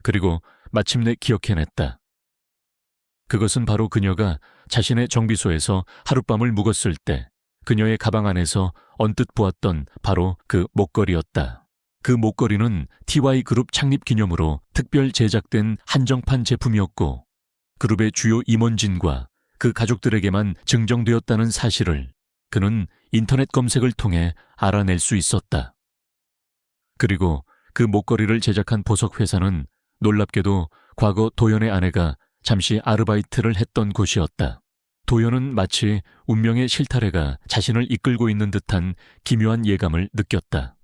그리고 마침내 기억해냈다. 그것은 바로 그녀가 자신의 정비소에서 하룻밤을 묵었을 때 그녀의 가방 안에서 언뜻 보았던 바로 그 목걸이였다. 그 목걸이는 TY그룹 창립 기념으로 특별 제작된 한정판 제품이었고 그룹의 주요 임원진과 그 가족들에게만 증정되었다는 사실을 그는 인터넷 검색을 통해 알아낼 수 있었다. 그리고 그 목걸이를 제작한 보석 회사는 놀랍게도 과거 도연의 아내가 잠시 아르바이트를 했던 곳이었다. 도연은 마치 운명의 실타래가 자신을 이끌고 있는 듯한 기묘한 예감을 느꼈다.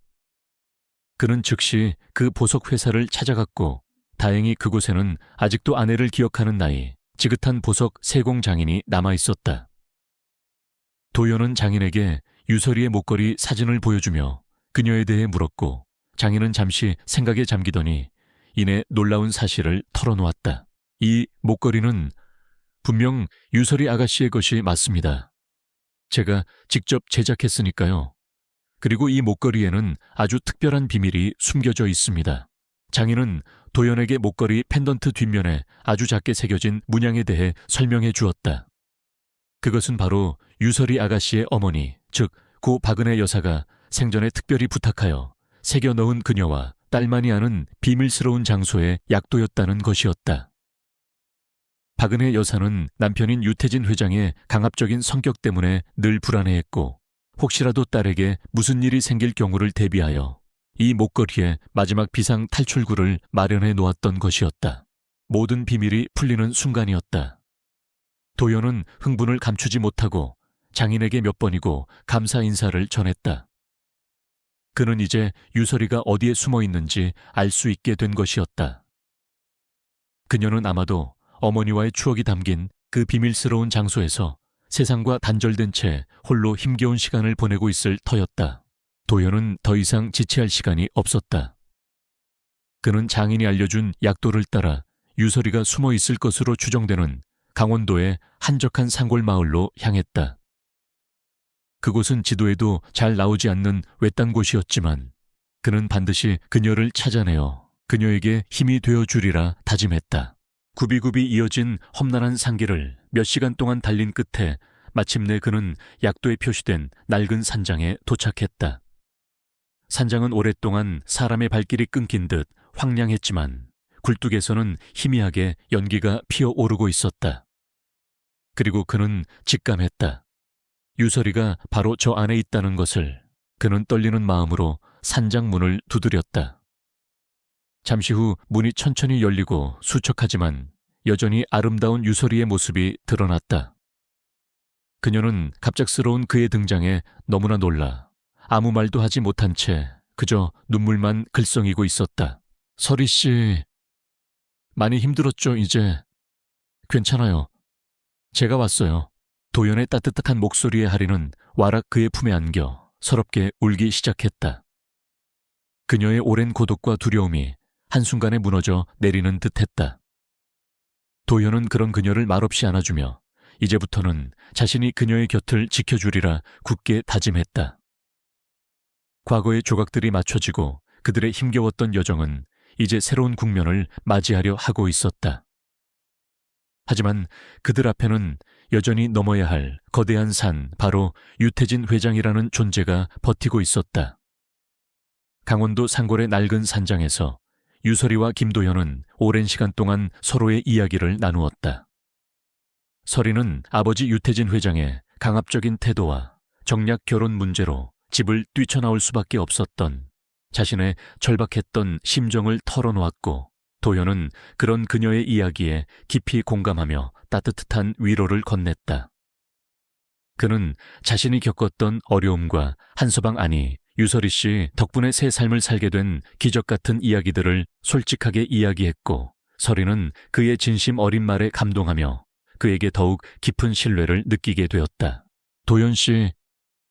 그는 즉시 그 보석 회사를 찾아갔고 다행히 그곳에는 아직도 아내를 기억하는 나이 지긋한 보석 세공 장인이 남아있었다. 도연은 장인에게 유서리의 목걸이 사진을 보여주며 그녀에 대해 물었고 장인은 잠시 생각에 잠기더니 이내 놀라운 사실을 털어놓았다. 이 목걸이는 분명 유서리 아가씨의 것이 맞습니다. 제가 직접 제작했으니까요. 그리고 이 목걸이에는 아주 특별한 비밀이 숨겨져 있습니다. 장인은 도연에게 목걸이 펜던트 뒷면에 아주 작게 새겨진 문양에 대해 설명해 주었다. 그것은 바로 유서리 아가씨의 어머니, 즉 고 박은혜 여사가 생전에 특별히 부탁하여 새겨 넣은 그녀와 딸만이 아는 비밀스러운 장소의 약도였다는 것이었다. 박은혜 여사는 남편인 유태진 회장의 강압적인 성격 때문에 늘 불안해했고 혹시라도 딸에게 무슨 일이 생길 경우를 대비하여 이 목걸이에 마지막 비상 탈출구를 마련해 놓았던 것이었다. 모든 비밀이 풀리는 순간이었다. 도연은 흥분을 감추지 못하고 장인에게 몇 번이고 감사 인사를 전했다. 그는 이제 유서리가 어디에 숨어 있는지 알 수 있게 된 것이었다. 그녀는 아마도 어머니와의 추억이 담긴 그 비밀스러운 장소에서 세상과 단절된 채 홀로 힘겨운 시간을 보내고 있을 터였다. 도연은 더 이상 지체할 시간이 없었다. 그는 장인이 알려준 약도를 따라 유서리가 숨어 있을 것으로 추정되는 강원도의 한적한 산골 마을로 향했다. 그곳은 지도에도 잘 나오지 않는 외딴 곳이었지만 그는 반드시 그녀를 찾아내어 그녀에게 힘이 되어주리라 다짐했다. 굽이굽이 이어진 험난한 산길을 몇 시간 동안 달린 끝에 마침내 그는 약도에 표시된 낡은 산장에 도착했다. 산장은 오랫동안 사람의 발길이 끊긴 듯 황량했지만 굴뚝에서는 희미하게 연기가 피어오르고 있었다. 그리고 그는 직감했다. 유서리가 바로 저 안에 있다는 것을. 그는 떨리는 마음으로 산장 문을 두드렸다. 잠시 후 문이 천천히 열리고 수척하지만 여전히 아름다운 유서리의 모습이 드러났다. 그녀는 갑작스러운 그의 등장에 너무나 놀라 아무 말도 하지 못한 채 그저 눈물만 글썽이고 있었다. 서리 씨, 많이 힘들었죠, 이제? 괜찮아요. 제가 왔어요. 도연의 따뜻한 목소리에 하리는 와락 그의 품에 안겨 서럽게 울기 시작했다. 그녀의 오랜 고독과 두려움이 한순간에 무너져 내리는 듯했다. 도연은 그런 그녀를 말없이 안아주며 이제부터는 자신이 그녀의 곁을 지켜주리라 굳게 다짐했다. 과거의 조각들이 맞춰지고 그들의 힘겨웠던 여정은 이제 새로운 국면을 맞이하려 하고 있었다. 하지만 그들 앞에는 여전히 넘어야 할 거대한 산, 바로 유태진 회장이라는 존재가 버티고 있었다. 강원도 산골의 낡은 산장에서 유서리와 김도연은 오랜 시간 동안 서로의 이야기를 나누었다. 서리는 아버지 유태진 회장의 강압적인 태도와 정략 결혼 문제로 집을 뛰쳐나올 수밖에 없었던 자신의 절박했던 심정을 털어놓았고, 도연은 그런 그녀의 이야기에 깊이 공감하며 따뜻한 위로를 건넸다. 그는 자신이 겪었던 어려움과 한서방 아니 유서리 씨 덕분에 새 삶을 살게 된 기적 같은 이야기들을 솔직하게 이야기했고, 서리는 그의 진심 어린 말에 감동하며 그에게 더욱 깊은 신뢰를 느끼게 되었다. 도연 씨,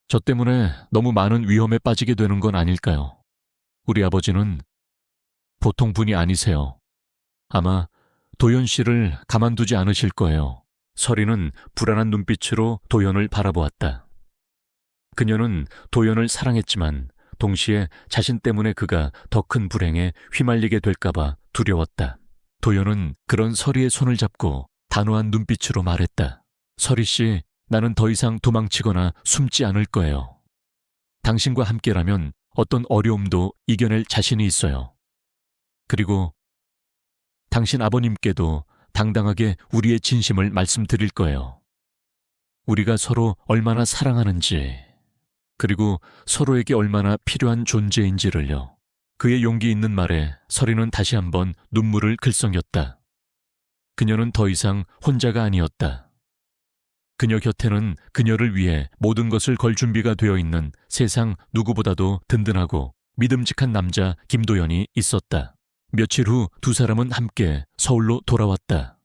저 때문에 너무 많은 위험에 빠지게 되는 건 아닐까요? 우리 아버지는 보통 분이 아니세요. 아마 도연 씨를 가만두지 않으실 거예요. 서리는 불안한 눈빛으로 도연을 바라보았다. 그녀는 도연을 사랑했지만 동시에 자신 때문에 그가 더 큰 불행에 휘말리게 될까봐 두려웠다. 도연은 그런 서리의 손을 잡고 단호한 눈빛으로 말했다. 서리 씨, 나는 더 이상 도망치거나 숨지 않을 거예요. 당신과 함께라면 어떤 어려움도 이겨낼 자신이 있어요. 그리고 당신 아버님께도 당당하게 우리의 진심을 말씀드릴 거예요. 우리가 서로 얼마나 사랑하는지, 그리고 서로에게 얼마나 필요한 존재인지를요. 그의 용기 있는 말에 서리는 다시 한번 눈물을 글썽였다. 그녀는 더 이상 혼자가 아니었다. 그녀 곁에는 그녀를 위해 모든 것을 걸 준비가 되어 있는 세상 누구보다도 든든하고 믿음직한 남자 김도연이 있었다. 며칠 후 두 사람은 함께 서울로 돌아왔다.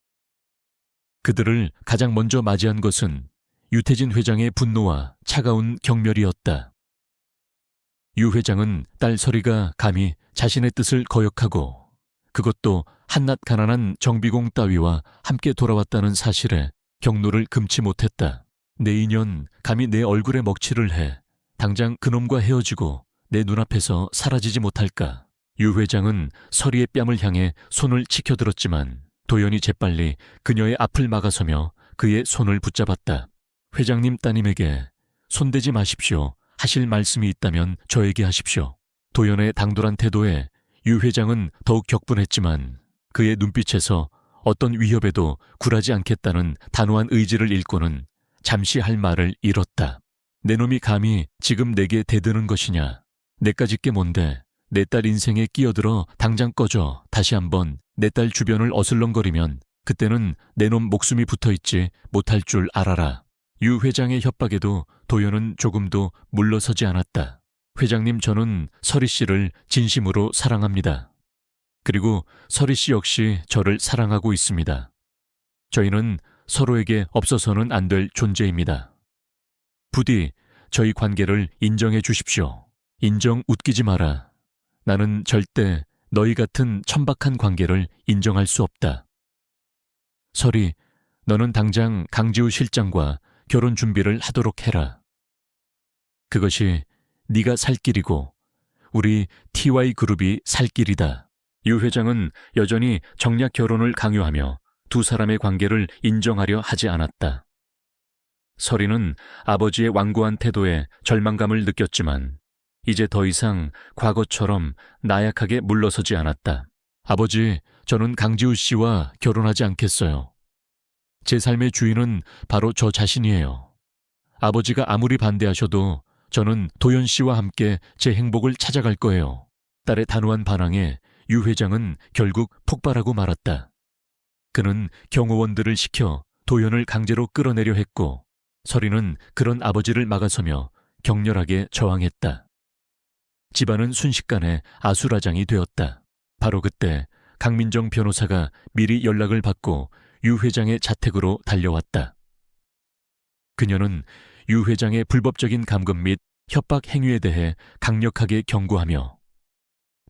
그들을 가장 먼저 맞이한 것은 유태진 회장의 분노와 차가운 경멸이었다. 유 회장은 딸 서리가 감히 자신의 뜻을 거역하고 그것도 한낱 가난한 정비공 따위와 함께 돌아왔다는 사실에 경노를 금치 못했다. 내 인연 감히 내 얼굴에 먹칠을 해 당장 그놈과 헤어지고 내 눈앞에서 사라지지 못할까. 유 회장은 서리의 뺨을 향해 손을 치켜들었지만 도연이 재빨리 그녀의 앞을 막아서며 그의 손을 붙잡았다. 회장님 따님에게 손대지 마십시오. 하실 말씀이 있다면 저에게 하십시오. 도연의 당돌한 태도에 유 회장은 더욱 격분했지만 그의 눈빛에서 어떤 위협에도 굴하지 않겠다는 단호한 의지를 읽고는 잠시 할 말을 잃었다. 내 놈이 감히 지금 내게 대드는 것이냐. 내까짓 게 뭔데. 내 딸 인생에 끼어들어 당장 꺼져. 다시 한번 내 딸 주변을 어슬렁거리면 그때는 내 놈 목숨이 붙어있지 못할 줄 알아라. 유 회장의 협박에도 도연은 조금도 물러서지 않았다. 회장님, 저는 서리 씨를 진심으로 사랑합니다. 그리고 서리 씨 역시 저를 사랑하고 있습니다. 저희는 서로에게 없어서는 안 될 존재입니다. 부디 저희 관계를 인정해 주십시오. 인정 웃기지 마라. 나는 절대 너희 같은 천박한 관계를 인정할 수 없다. 설이, 너는 당장 강지우 실장과 결혼 준비를 하도록 해라. 그것이 네가 살 길이고 우리 TY그룹이 살 길이다. 유 회장은 여전히 정략 결혼을 강요하며 두 사람의 관계를 인정하려 하지 않았다. 설이는 아버지의 완고한 태도에 절망감을 느꼈지만 이제 더 이상 과거처럼 나약하게 물러서지 않았다. 아버지, 저는 강지우 씨와 결혼하지 않겠어요. 제 삶의 주인은 바로 저 자신이에요. 아버지가 아무리 반대하셔도 저는 도연 씨와 함께 제 행복을 찾아갈 거예요. 딸의 단호한 반항에 유 회장은 결국 폭발하고 말았다. 그는 경호원들을 시켜 도연을 강제로 끌어내려 했고 설이는 그런 아버지를 막아서며 격렬하게 저항했다. 집안은 순식간에 아수라장이 되었다. 바로 그때 강민정 변호사가 미리 연락을 받고 유 회장의 자택으로 달려왔다. 그녀는 유 회장의 불법적인 감금 및 협박 행위에 대해 강력하게 경고하며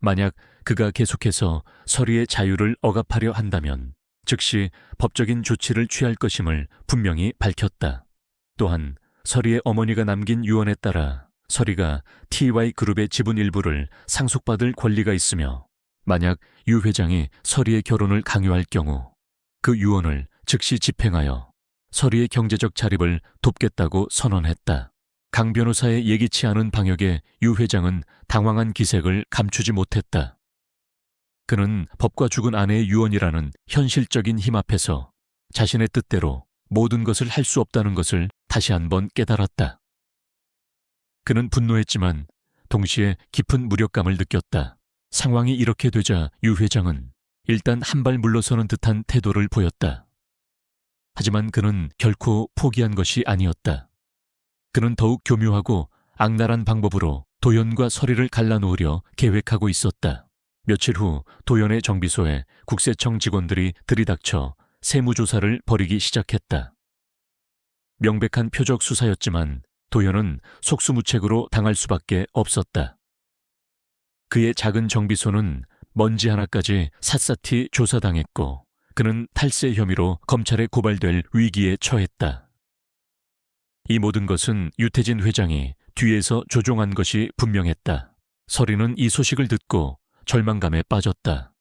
만약 그가 계속해서 설이의 자유를 억압하려 한다면 즉시 법적인 조치를 취할 것임을 분명히 밝혔다. 또한 설이의 어머니가 남긴 유언에 따라 설이가 TY그룹의 지분 일부를 상속받을 권리가 있으며 만약 유 회장이 설이의 결혼을 강요할 경우 그 유언을 즉시 집행하여 설이의 경제적 자립을 돕겠다고 선언했다. 강 변호사의 예기치 않은 방역에 유 회장은 당황한 기색을 감추지 못했다. 그는 법과 죽은 아내의 유언이라는 현실적인 힘 앞에서 자신의 뜻대로 모든 것을 할 수 없다는 것을 다시 한번 깨달았다. 그는 분노했지만 동시에 깊은 무력감을 느꼈다. 상황이 이렇게 되자 유 회장은 일단 한 발 물러서는 듯한 태도를 보였다. 하지만 그는 결코 포기한 것이 아니었다. 그는 더욱 교묘하고 악랄한 방법으로 도연과 설이를 갈라놓으려 계획하고 있었다. 며칠 후 도연의 정비소에 국세청 직원들이 들이닥쳐 세무조사를 벌이기 시작했다. 명백한 표적 수사였지만 도연은 속수무책으로 당할 수밖에 없었다. 그의 작은 정비소는 먼지 하나까지 샅샅이 조사당했고 그는 탈세 혐의로 검찰에 고발될 위기에 처했다. 이 모든 것은 유태진 회장이 뒤에서 조종한 것이 분명했다. 설이는 이 소식을 듣고 절망감에 빠졌다.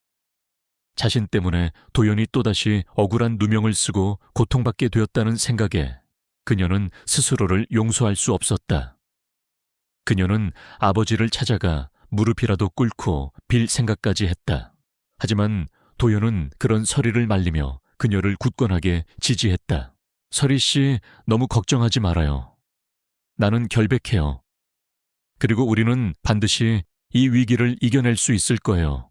자신 때문에 도연이 또다시 억울한 누명을 쓰고 고통받게 되었다는 생각에 그녀는 스스로를 용서할 수 없었다. 그녀는 아버지를 찾아가 무릎이라도 꿇고 빌 생각까지 했다. 하지만 도연은 그런 설이를 말리며 그녀를 굳건하게 지지했다. 설이 씨, 너무 걱정하지 말아요. 나는 결백해요. 그리고 우리는 반드시 이 위기를 이겨낼 수 있을 거예요.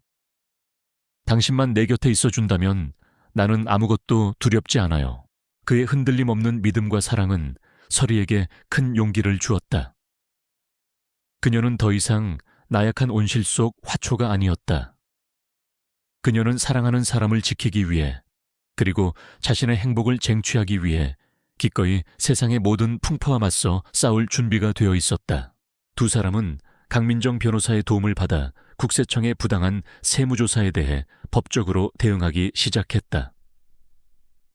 당신만 내 곁에 있어준다면 나는 아무것도 두렵지 않아요. 그의 흔들림 없는 믿음과 사랑은 설이에게 큰 용기를 주었다. 그녀는 더 이상 나약한 온실 속 화초가 아니었다. 그녀는 사랑하는 사람을 지키기 위해 그리고 자신의 행복을 쟁취하기 위해 기꺼이 세상의 모든 풍파와 맞서 싸울 준비가 되어 있었다. 두 사람은 강민정 변호사의 도움을 받아 국세청의 부당한 세무조사에 대해 법적으로 대응하기 시작했다.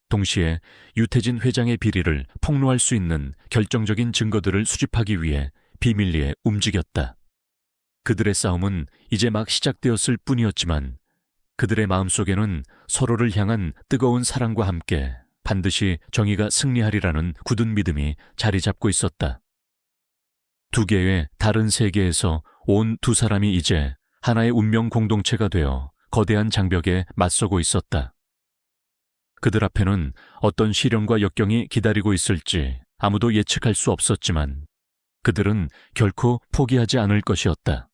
동시에 유태진 회장의 비리를 폭로할 수 있는 결정적인 증거들을 수집하기 위해 비밀리에 움직였다. 그들의 싸움은 이제 막 시작되었을 뿐이었지만 그들의 마음속에는 서로를 향한 뜨거운 사랑과 함께 반드시 정의가 승리하리라는 굳은 믿음이 자리 잡고 있었다. 두 개의 다른 세계에서 온 두 사람이 이제 하나의 운명 공동체가 되어 거대한 장벽에 맞서고 있었다. 그들 앞에는 어떤 시련과 역경이 기다리고 있을지 아무도 예측할 수 없었지만 그들은 결코 포기하지 않을 것이었다.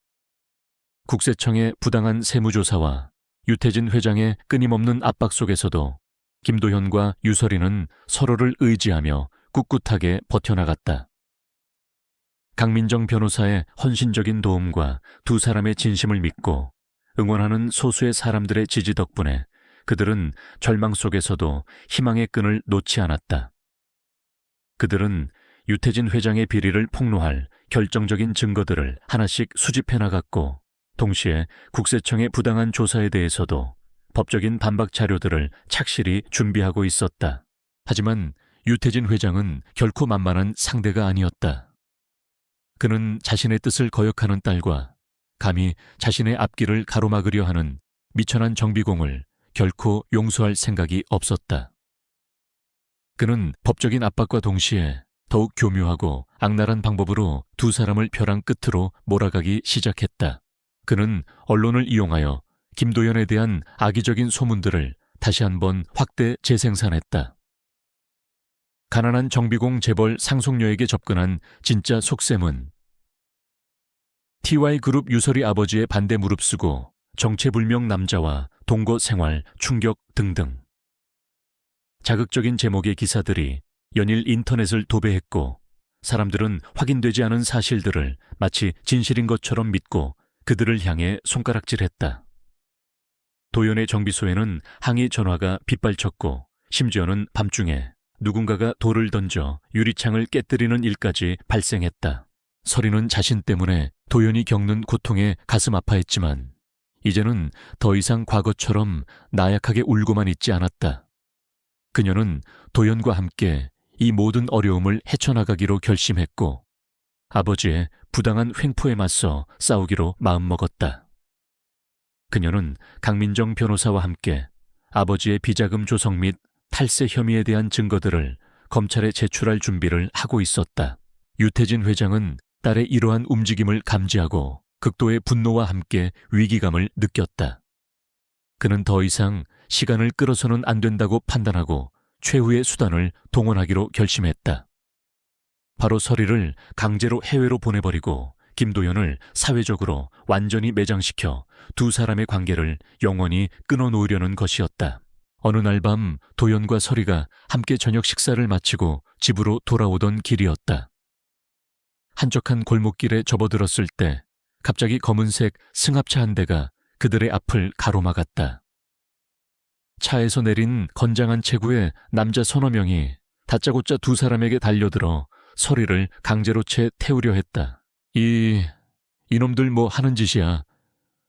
국세청의 부당한 세무조사와 유태진 회장의 끊임없는 압박 속에서도 김도현과 유설이는 서로를 의지하며 꿋꿋하게 버텨나갔다. 강민정 변호사의 헌신적인 도움과 두 사람의 진심을 믿고 응원하는 소수의 사람들의 지지 덕분에 그들은 절망 속에서도 희망의 끈을 놓지 않았다. 그들은 유태진 회장의 비리를 폭로할 결정적인 증거들을 하나씩 수집해 나갔고 동시에 국세청의 부당한 조사에 대해서도 법적인 반박 자료들을 착실히 준비하고 있었다. 하지만 유태진 회장은 결코 만만한 상대가 아니었다. 그는 자신의 뜻을 거역하는 딸과 감히 자신의 앞길을 가로막으려 하는 미천한 정비공을 결코 용서할 생각이 없었다. 그는 법적인 압박과 동시에 더욱 교묘하고 악랄한 방법으로 두 사람을 벼랑 끝으로 몰아가기 시작했다. 그는 언론을 이용하여 김도연에 대한 악의적인 소문들을 다시 한번 확대 재생산했다. 가난한 정비공 재벌 상속녀에게 접근한 진짜 속셈은 TY그룹 유설이 아버지의 반대 무릅쓰고 정체불명 남자와 동거 생활, 충격 등등. 자극적인 제목의 기사들이 연일 인터넷을 도배했고 사람들은 확인되지 않은 사실들을 마치 진실인 것처럼 믿고 그들을 향해 손가락질했다. 도연의 정비소에는 항의 전화가 빗발쳤고 심지어는 밤중에 누군가가 돌을 던져 유리창을 깨뜨리는 일까지 발생했다. 서리는 자신 때문에 도연이 겪는 고통에 가슴 아파했지만 이제는 더 이상 과거처럼 나약하게 울고만 있지 않았다. 그녀는 도연과 함께 이 모든 어려움을 헤쳐나가기로 결심했고 아버지의 부당한 횡포에 맞서 싸우기로 마음먹었다. 그녀는 강민정 변호사와 함께 아버지의 비자금 조성 및 탈세 혐의에 대한 증거들을 검찰에 제출할 준비를 하고 있었다. 유태진 회장은 딸의 이러한 움직임을 감지하고 극도의 분노와 함께 위기감을 느꼈다. 그는 더 이상 시간을 끌어서는 안 된다고 판단하고 최후의 수단을 동원하기로 결심했다. 바로 서리를 강제로 해외로 보내버리고 김도연을 사회적으로 완전히 매장시켜 두 사람의 관계를 영원히 끊어놓으려는 것이었다. 어느 날 밤 도연과 서리가 함께 저녁 식사를 마치고 집으로 돌아오던 길이었다. 한적한 골목길에 접어들었을 때 갑자기 검은색 승합차 한 대가 그들의 앞을 가로막았다. 차에서 내린 건장한 체구의 남자 서너 명이 다짜고짜 두 사람에게 달려들어 서리를 강제로 채 태우려 했다. 이놈들 뭐 하는 짓이야.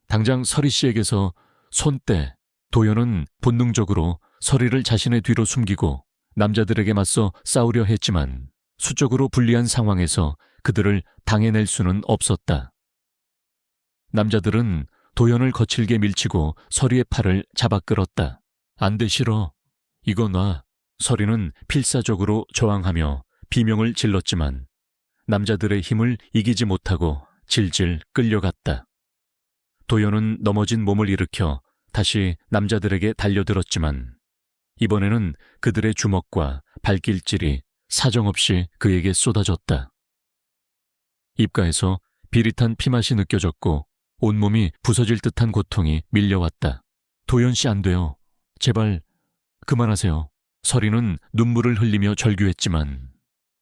당장 서리 씨에게서 손 떼. 도연은 본능적으로 서리를 자신의 뒤로 숨기고 남자들에게 맞서 싸우려 했지만 수적으로 불리한 상황에서 그들을 당해낼 수는 없었다. 남자들은 도연을 거칠게 밀치고 서리의 팔을 잡아 끌었다. 안 돼, 싫어. 이거 놔. 서리는 필사적으로 저항하며 비명을 질렀지만 남자들의 힘을 이기지 못하고 질질 끌려갔다. 도연은 넘어진 몸을 일으켜 다시 남자들에게 달려들었지만 이번에는 그들의 주먹과 발길질이 사정없이 그에게 쏟아졌다. 입가에서 비릿한 피맛이 느껴졌고 온몸이 부서질 듯한 고통이 밀려왔다. 도연 씨 안 돼요. 제발 그만하세요. 서리는 눈물을 흘리며 절규했지만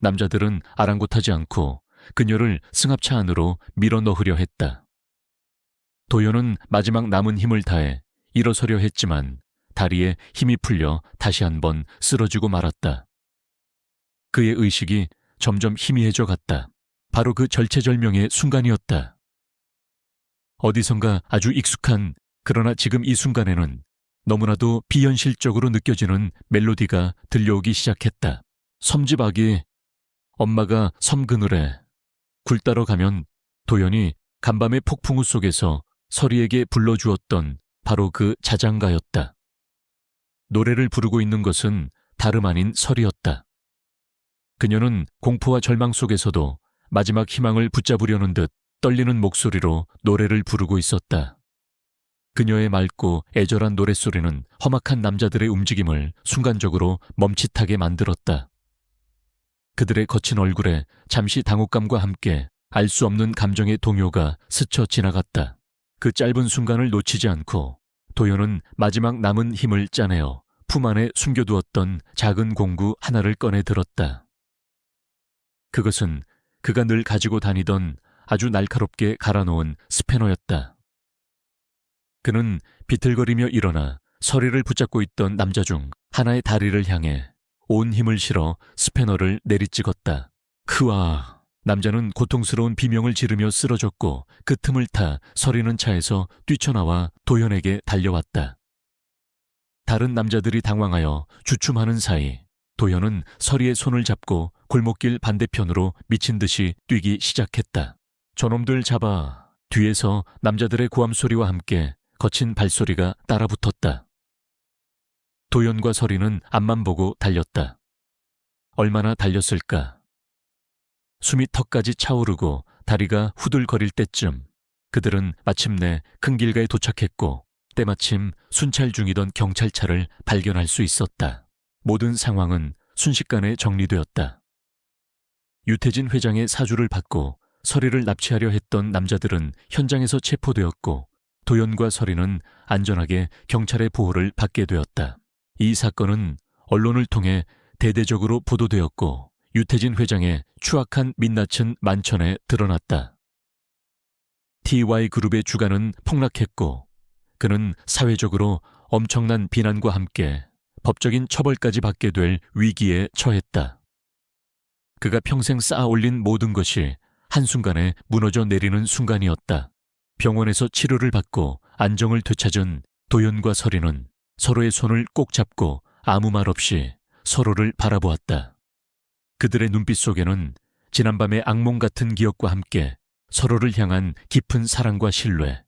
남자들은 아랑곳하지 않고 그녀를 승합차 안으로 밀어 넣으려 했다. 도연은 마지막 남은 힘을 다해 일어서려 했지만 다리에 힘이 풀려 다시 한번 쓰러지고 말았다. 그의 의식이 점점 희미해져 갔다. 바로 그 절체절명의 순간이었다. 어디선가 아주 익숙한, 그러나 지금 이 순간에는 너무나도 비현실적으로 느껴지는 멜로디가 들려오기 시작했다. 섬집 아기, 엄마가 섬 그늘에 굴 따러 가면. 도연이 간밤의 폭풍우 속에서 서리에게 불러주었던 바로 그 자장가였다. 노래를 부르고 있는 것은 다름 아닌 서리였다. 그녀는 공포와 절망 속에서도 마지막 희망을 붙잡으려는 듯 떨리는 목소리로 노래를 부르고 있었다. 그녀의 맑고 애절한 노랫소리는 험악한 남자들의 움직임을 순간적으로 멈칫하게 만들었다. 그들의 거친 얼굴에 잠시 당혹감과 함께 알 수 없는 감정의 동요가 스쳐 지나갔다. 그 짧은 순간을 놓치지 않고 도연은 마지막 남은 힘을 짜내어 품 안에 숨겨두었던 작은 공구 하나를 꺼내 들었다. 그것은 그가 늘 가지고 다니던 아주 날카롭게 갈아놓은 스패너였다. 그는 비틀거리며 일어나 서리를 붙잡고 있던 남자 중 하나의 다리를 향해 온 힘을 실어 스패너를 내리찍었다. 크와 남자는 고통스러운 비명을 지르며 쓰러졌고 그 틈을 타 서리는 차에서 뛰쳐나와 도현에게 달려왔다. 다른 남자들이 당황하여 주춤하는 사이 도현은 서리의 손을 잡고 골목길 반대편으로 미친 듯이 뛰기 시작했다. 저놈들 잡아. 뒤에서 남자들의 고함 소리와 함께 거친 발소리가 따라붙었다. 도현과 서리는 앞만 보고 달렸다. 얼마나 달렸을까? 숨이 턱까지 차오르고 다리가 후들거릴 때쯤 그들은 마침내 큰 길가에 도착했고 때마침 순찰 중이던 경찰차를 발견할 수 있었다. 모든 상황은 순식간에 정리되었다. 유태진 회장의 사주를 받고 서리를 납치하려 했던 남자들은 현장에서 체포되었고 도현과 서리는 안전하게 경찰의 보호를 받게 되었다. 이 사건은 언론을 통해 대대적으로 보도되었고 유태진 회장의 추악한 민낯은 만천에 드러났다. TY그룹의 주가는 폭락했고 그는 사회적으로 엄청난 비난과 함께 법적인 처벌까지 받게 될 위기에 처했다. 그가 평생 쌓아올린 모든 것이 한순간에 무너져 내리는 순간이었다. 병원에서 치료를 받고 안정을 되찾은 도현과 서리는 서로의 손을 꼭 잡고 아무 말 없이 서로를 바라보았다. 그들의 눈빛 속에는 지난밤의 악몽 같은 기억과 함께 서로를 향한 깊은 사랑과 신뢰,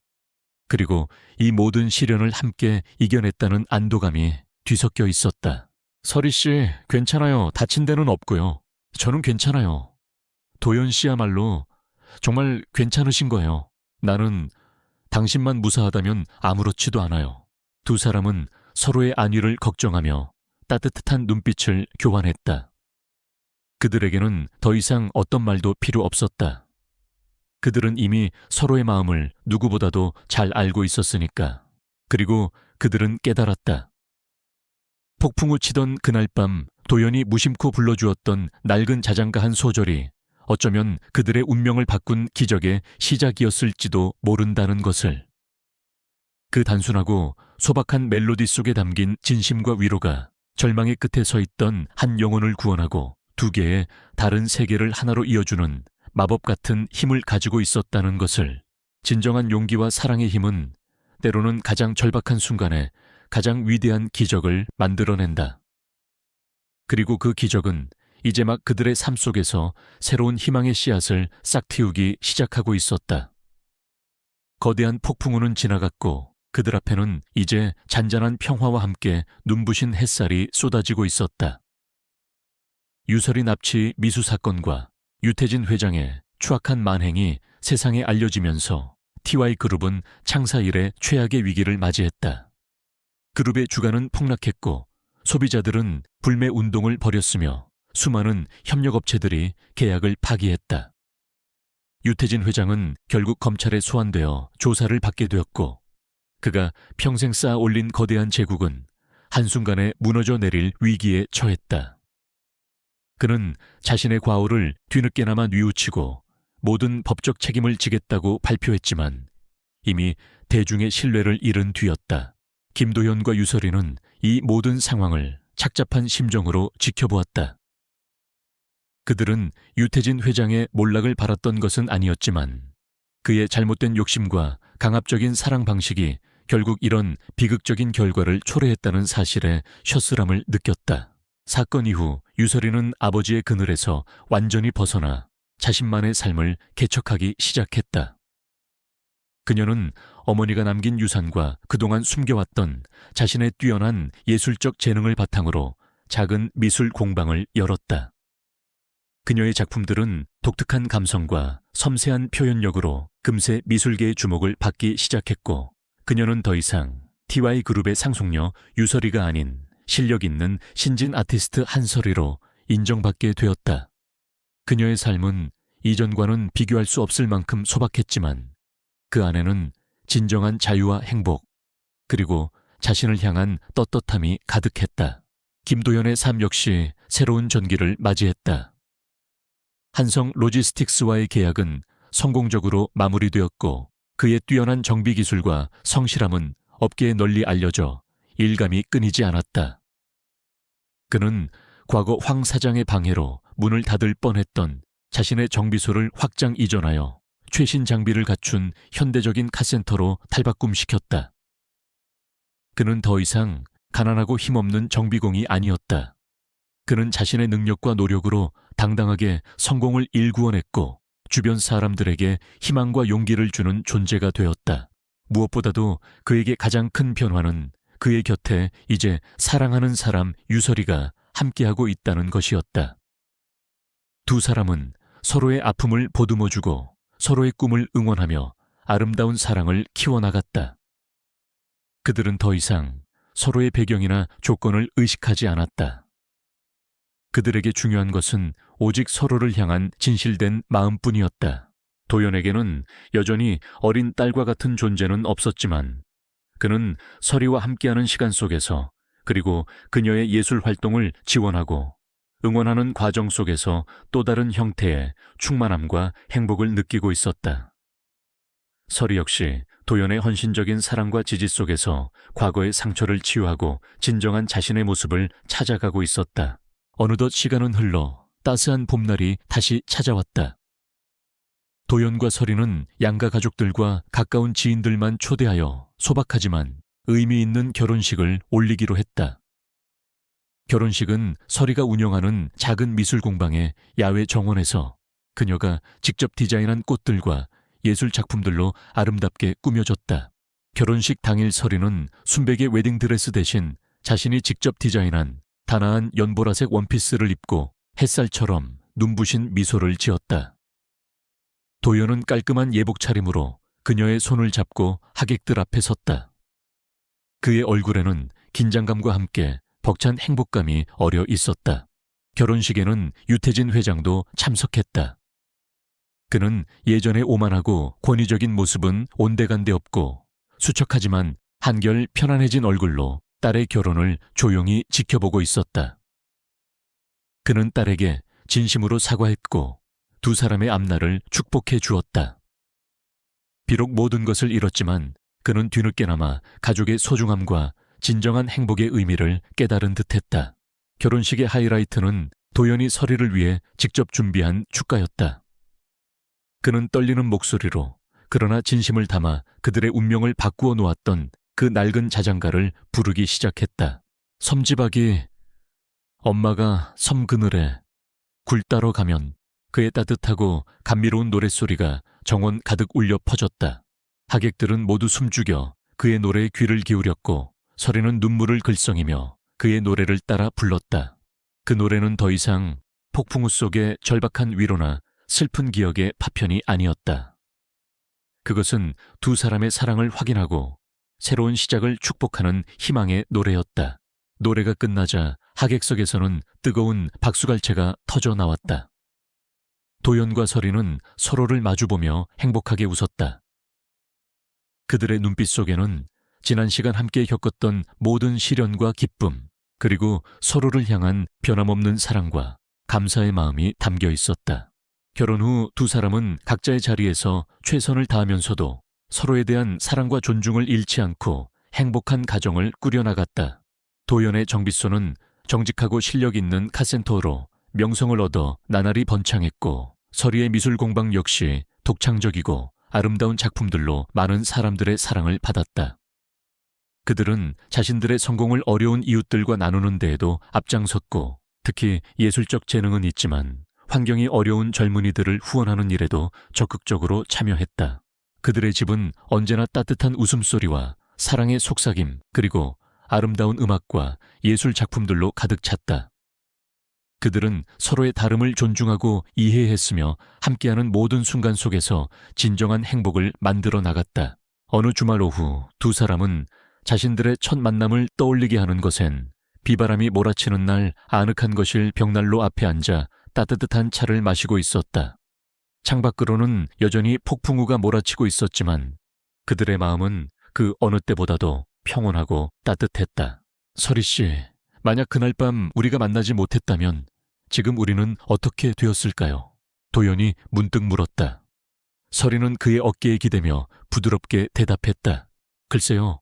그리고 이 모든 시련을 함께 이겨냈다는 안도감이 뒤섞여 있었다. 서리 씨, 괜찮아요. 다친 데는 없고요. 저는 괜찮아요. 도현 씨야말로 정말 괜찮으신 거예요. 나는 당신만 무사하다면 아무렇지도 않아요. 두 사람은 서로의 안위를 걱정하며 따뜻한 눈빛을 교환했다. 그들에게는 더 이상 어떤 말도 필요 없었다. 그들은 이미 서로의 마음을 누구보다도 잘 알고 있었으니까. 그리고 그들은 깨달았다. 폭풍 우 치던 그날 밤 도연이 무심코 불러주었던 낡은 자장가 한 소절이 어쩌면 그들의 운명을 바꾼 기적의 시작이었을지도 모른다는 것을. 그 단순하고 소박한 멜로디 속에 담긴 진심과 위로가 절망의 끝에 서 있던 한 영혼을 구원하고 두 개의 다른 세계를 하나로 이어주는 마법 같은 힘을 가지고 있었다는 것을. 진정한 용기와 사랑의 힘은 때로는 가장 절박한 순간에 가장 위대한 기적을 만들어낸다. 그리고 그 기적은 이제 막 그들의 삶 속에서 새로운 희망의 씨앗을 싹틔우기 시작하고 있었다. 거대한 폭풍우는 지나갔고 그들 앞에는 이제 잔잔한 평화와 함께 눈부신 햇살이 쏟아지고 있었다. 유설이 납치 미수 사건과 유태진 회장의 추악한 만행이 세상에 알려지면서 TY그룹은 창사 이래 최악의 위기를 맞이했다. 그룹의 주가는 폭락했고 소비자들은 불매 운동을 벌였으며 수많은 협력업체들이 계약을 파기했다. 유태진 회장은 결국 검찰에 소환되어 조사를 받게 되었고 그가 평생 쌓아 올린 거대한 제국은 한순간에 무너져 내릴 위기에 처했다. 그는 자신의 과오를 뒤늦게나마 뉘우치고 모든 법적 책임을 지겠다고 발표했지만 이미 대중의 신뢰를 잃은 뒤였다. 김도현과 유설이는 이 모든 상황을 착잡한 심정으로 지켜보았다. 그들은 유태진 회장의 몰락을 바랐던 것은 아니었지만 그의 잘못된 욕심과 강압적인 사랑 방식이 결국 이런 비극적인 결과를 초래했다는 사실에 셔스람을 느꼈다. 사건 이후 유설이는 아버지의 그늘에서 완전히 벗어나 자신만의 삶을 개척하기 시작했다. 그녀는 어머니가 남긴 유산과 그동안 숨겨왔던 자신의 뛰어난 예술적 재능을 바탕으로 작은 미술 공방을 열었다. 그녀의 작품들은 독특한 감성과 섬세한 표현력으로 금세 미술계의 주목을 받기 시작했고 그녀는 더 이상 TY그룹의 상속녀 유설이가 아닌 실력 있는 신진 아티스트 한설이로 인정받게 되었다. 그녀의 삶은 이전과는 비교할 수 없을 만큼 소박했지만 그 안에는 진정한 자유와 행복, 그리고 자신을 향한 떳떳함이 가득했다. 김도현의 삶 역시 새로운 전기를 맞이했다. 한성 로지스틱스와의 계약은 성공적으로 마무리되었고 그의 뛰어난 정비 기술과 성실함은 업계에 널리 알려져 일감이 끊이지 않았다. 그는 과거 황 사장의 방해로 문을 닫을 뻔했던 자신의 정비소를 확장 이전하여 최신 장비를 갖춘 현대적인 카센터로 탈바꿈시켰다. 그는 더 이상 가난하고 힘없는 정비공이 아니었다. 그는 자신의 능력과 노력으로 당당하게 성공을 일구어냈고 주변 사람들에게 희망과 용기를 주는 존재가 되었다. 무엇보다도 그에게 가장 큰 변화는 그의 곁에 이제 사랑하는 사람 유설이가 함께하고 있다는 것이었다. 두 사람은 서로의 아픔을 보듬어주고 서로의 꿈을 응원하며 아름다운 사랑을 키워나갔다. 그들은 더 이상 서로의 배경이나 조건을 의식하지 않았다. 그들에게 중요한 것은 오직 서로를 향한 진실된 마음뿐이었다. 도연에게는 여전히 어린 딸과 같은 존재는 없었지만 그는 설이와 함께하는 시간 속에서 그리고 그녀의 예술 활동을 지원하고 응원하는 과정 속에서 또 다른 형태의 충만함과 행복을 느끼고 있었다. 설이 역시 도연의 헌신적인 사랑과 지지 속에서 과거의 상처를 치유하고 진정한 자신의 모습을 찾아가고 있었다. 어느덧 시간은 흘러 따스한 봄날이 다시 찾아왔다. 도연과 설이는 양가 가족들과 가까운 지인들만 초대하여 소박하지만 의미 있는 결혼식을 올리기로 했다. 결혼식은 설이가 운영하는 작은 미술 공방의 야외 정원에서 그녀가 직접 디자인한 꽃들과 예술 작품들로 아름답게 꾸며졌다. 결혼식 당일 설이는 순백의 웨딩드레스 대신 자신이 직접 디자인한 단아한 연보라색 원피스를 입고 햇살처럼 눈부신 미소를 지었다. 도연은 깔끔한 예복 차림으로 그녀의 손을 잡고 하객들 앞에 섰다. 그의 얼굴에는 긴장감과 함께 벅찬 행복감이 어려 있었다. 결혼식에는 유태진 회장도 참석했다. 그는 예전의 오만하고 권위적인 모습은 온데간데 없고 수척하지만 한결 편안해진 얼굴로 딸의 결혼을 조용히 지켜보고 있었다. 그는 딸에게 진심으로 사과했고 두 사람의 앞날을 축복해 주었다. 비록 모든 것을 잃었지만 그는 뒤늦게나마 가족의 소중함과 진정한 행복의 의미를 깨달은 듯했다. 결혼식의 하이라이트는 도연이 설이를 위해 직접 준비한 축가였다. 그는 떨리는 목소리로 그러나 진심을 담아 그들의 운명을 바꾸어 놓았던 그 낡은 자장가를 부르기 시작했다. 섬지박이 엄마가 섬 그늘에 굴 따러 가면 그의 따뜻하고 감미로운 노랫소리가 정원 가득 울려 퍼졌다. 하객들은 모두 숨죽여 그의 노래에 귀를 기울였고 설이는 눈물을 글썽이며 그의 노래를 따라 불렀다. 그 노래는 더 이상 폭풍우 속의 절박한 위로나 슬픈 기억의 파편이 아니었다. 그것은 두 사람의 사랑을 확인하고 새로운 시작을 축복하는 희망의 노래였다. 노래가 끝나자 하객석에서는 뜨거운 박수갈채가 터져 나왔다. 도연과 설이는 서로를 마주보며 행복하게 웃었다. 그들의 눈빛 속에는 지난 시간 함께 겪었던 모든 시련과 기쁨, 그리고 서로를 향한 변함없는 사랑과 감사의 마음이 담겨 있었다. 결혼 후 두 사람은 각자의 자리에서 최선을 다하면서도 서로에 대한 사랑과 존중을 잃지 않고 행복한 가정을 꾸려나갔다. 도연의 정비소는 정직하고 실력 있는 카센터로 명성을 얻어 나날이 번창했고 설이의 미술공방 역시 독창적이고 아름다운 작품들로 많은 사람들의 사랑을 받았다. 그들은 자신들의 성공을 어려운 이웃들과 나누는 데에도 앞장섰고 특히 예술적 재능은 있지만 환경이 어려운 젊은이들을 후원하는 일에도 적극적으로 참여했다. 그들의 집은 언제나 따뜻한 웃음소리와 사랑의 속삭임 그리고 아름다운 음악과 예술 작품들로 가득 찼다. 그들은 서로의 다름을 존중하고 이해했으며 함께하는 모든 순간 속에서 진정한 행복을 만들어 나갔다. 어느 주말 오후 두 사람은 자신들의 첫 만남을 떠올리게 하는 것엔 비바람이 몰아치는 날 아늑한 거실 벽난로 앞에 앉아 따뜻한 차를 마시고 있었다. 창밖으로는 여전히 폭풍우가 몰아치고 있었지만 그들의 마음은 그 어느 때보다도 평온하고 따뜻했다. 설이 씨, 만약 그날 밤 우리가 만나지 못했다면 지금 우리는 어떻게 되었을까요? 도연이 문득 물었다. 설이는 그의 어깨에 기대며 부드럽게 대답했다. 글쎄요.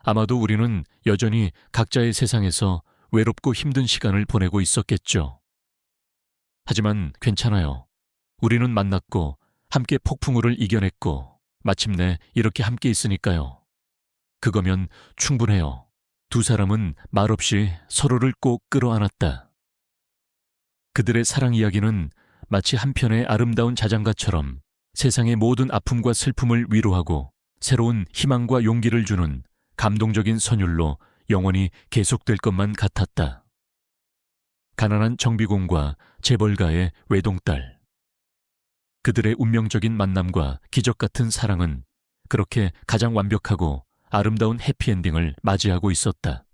아마도 우리는 여전히 각자의 세상에서 외롭고 힘든 시간을 보내고 있었겠죠. 하지만 괜찮아요. 우리는 만났고 함께 폭풍우를 이겨냈고 마침내 이렇게 함께 있으니까요. 그거면 충분해요. 두 사람은 말없이 서로를 꼭 끌어안았다. 그들의 사랑 이야기는 마치 한 편의 아름다운 자장가처럼 세상의 모든 아픔과 슬픔을 위로하고 새로운 희망과 용기를 주는 감동적인 선율로 영원히 계속될 것만 같았다. 가난한 정비공과 재벌가의 외동딸. 그들의 운명적인 만남과 기적 같은 사랑은 그렇게 가장 완벽하고 아름다운 해피엔딩을 맞이하고 있었다.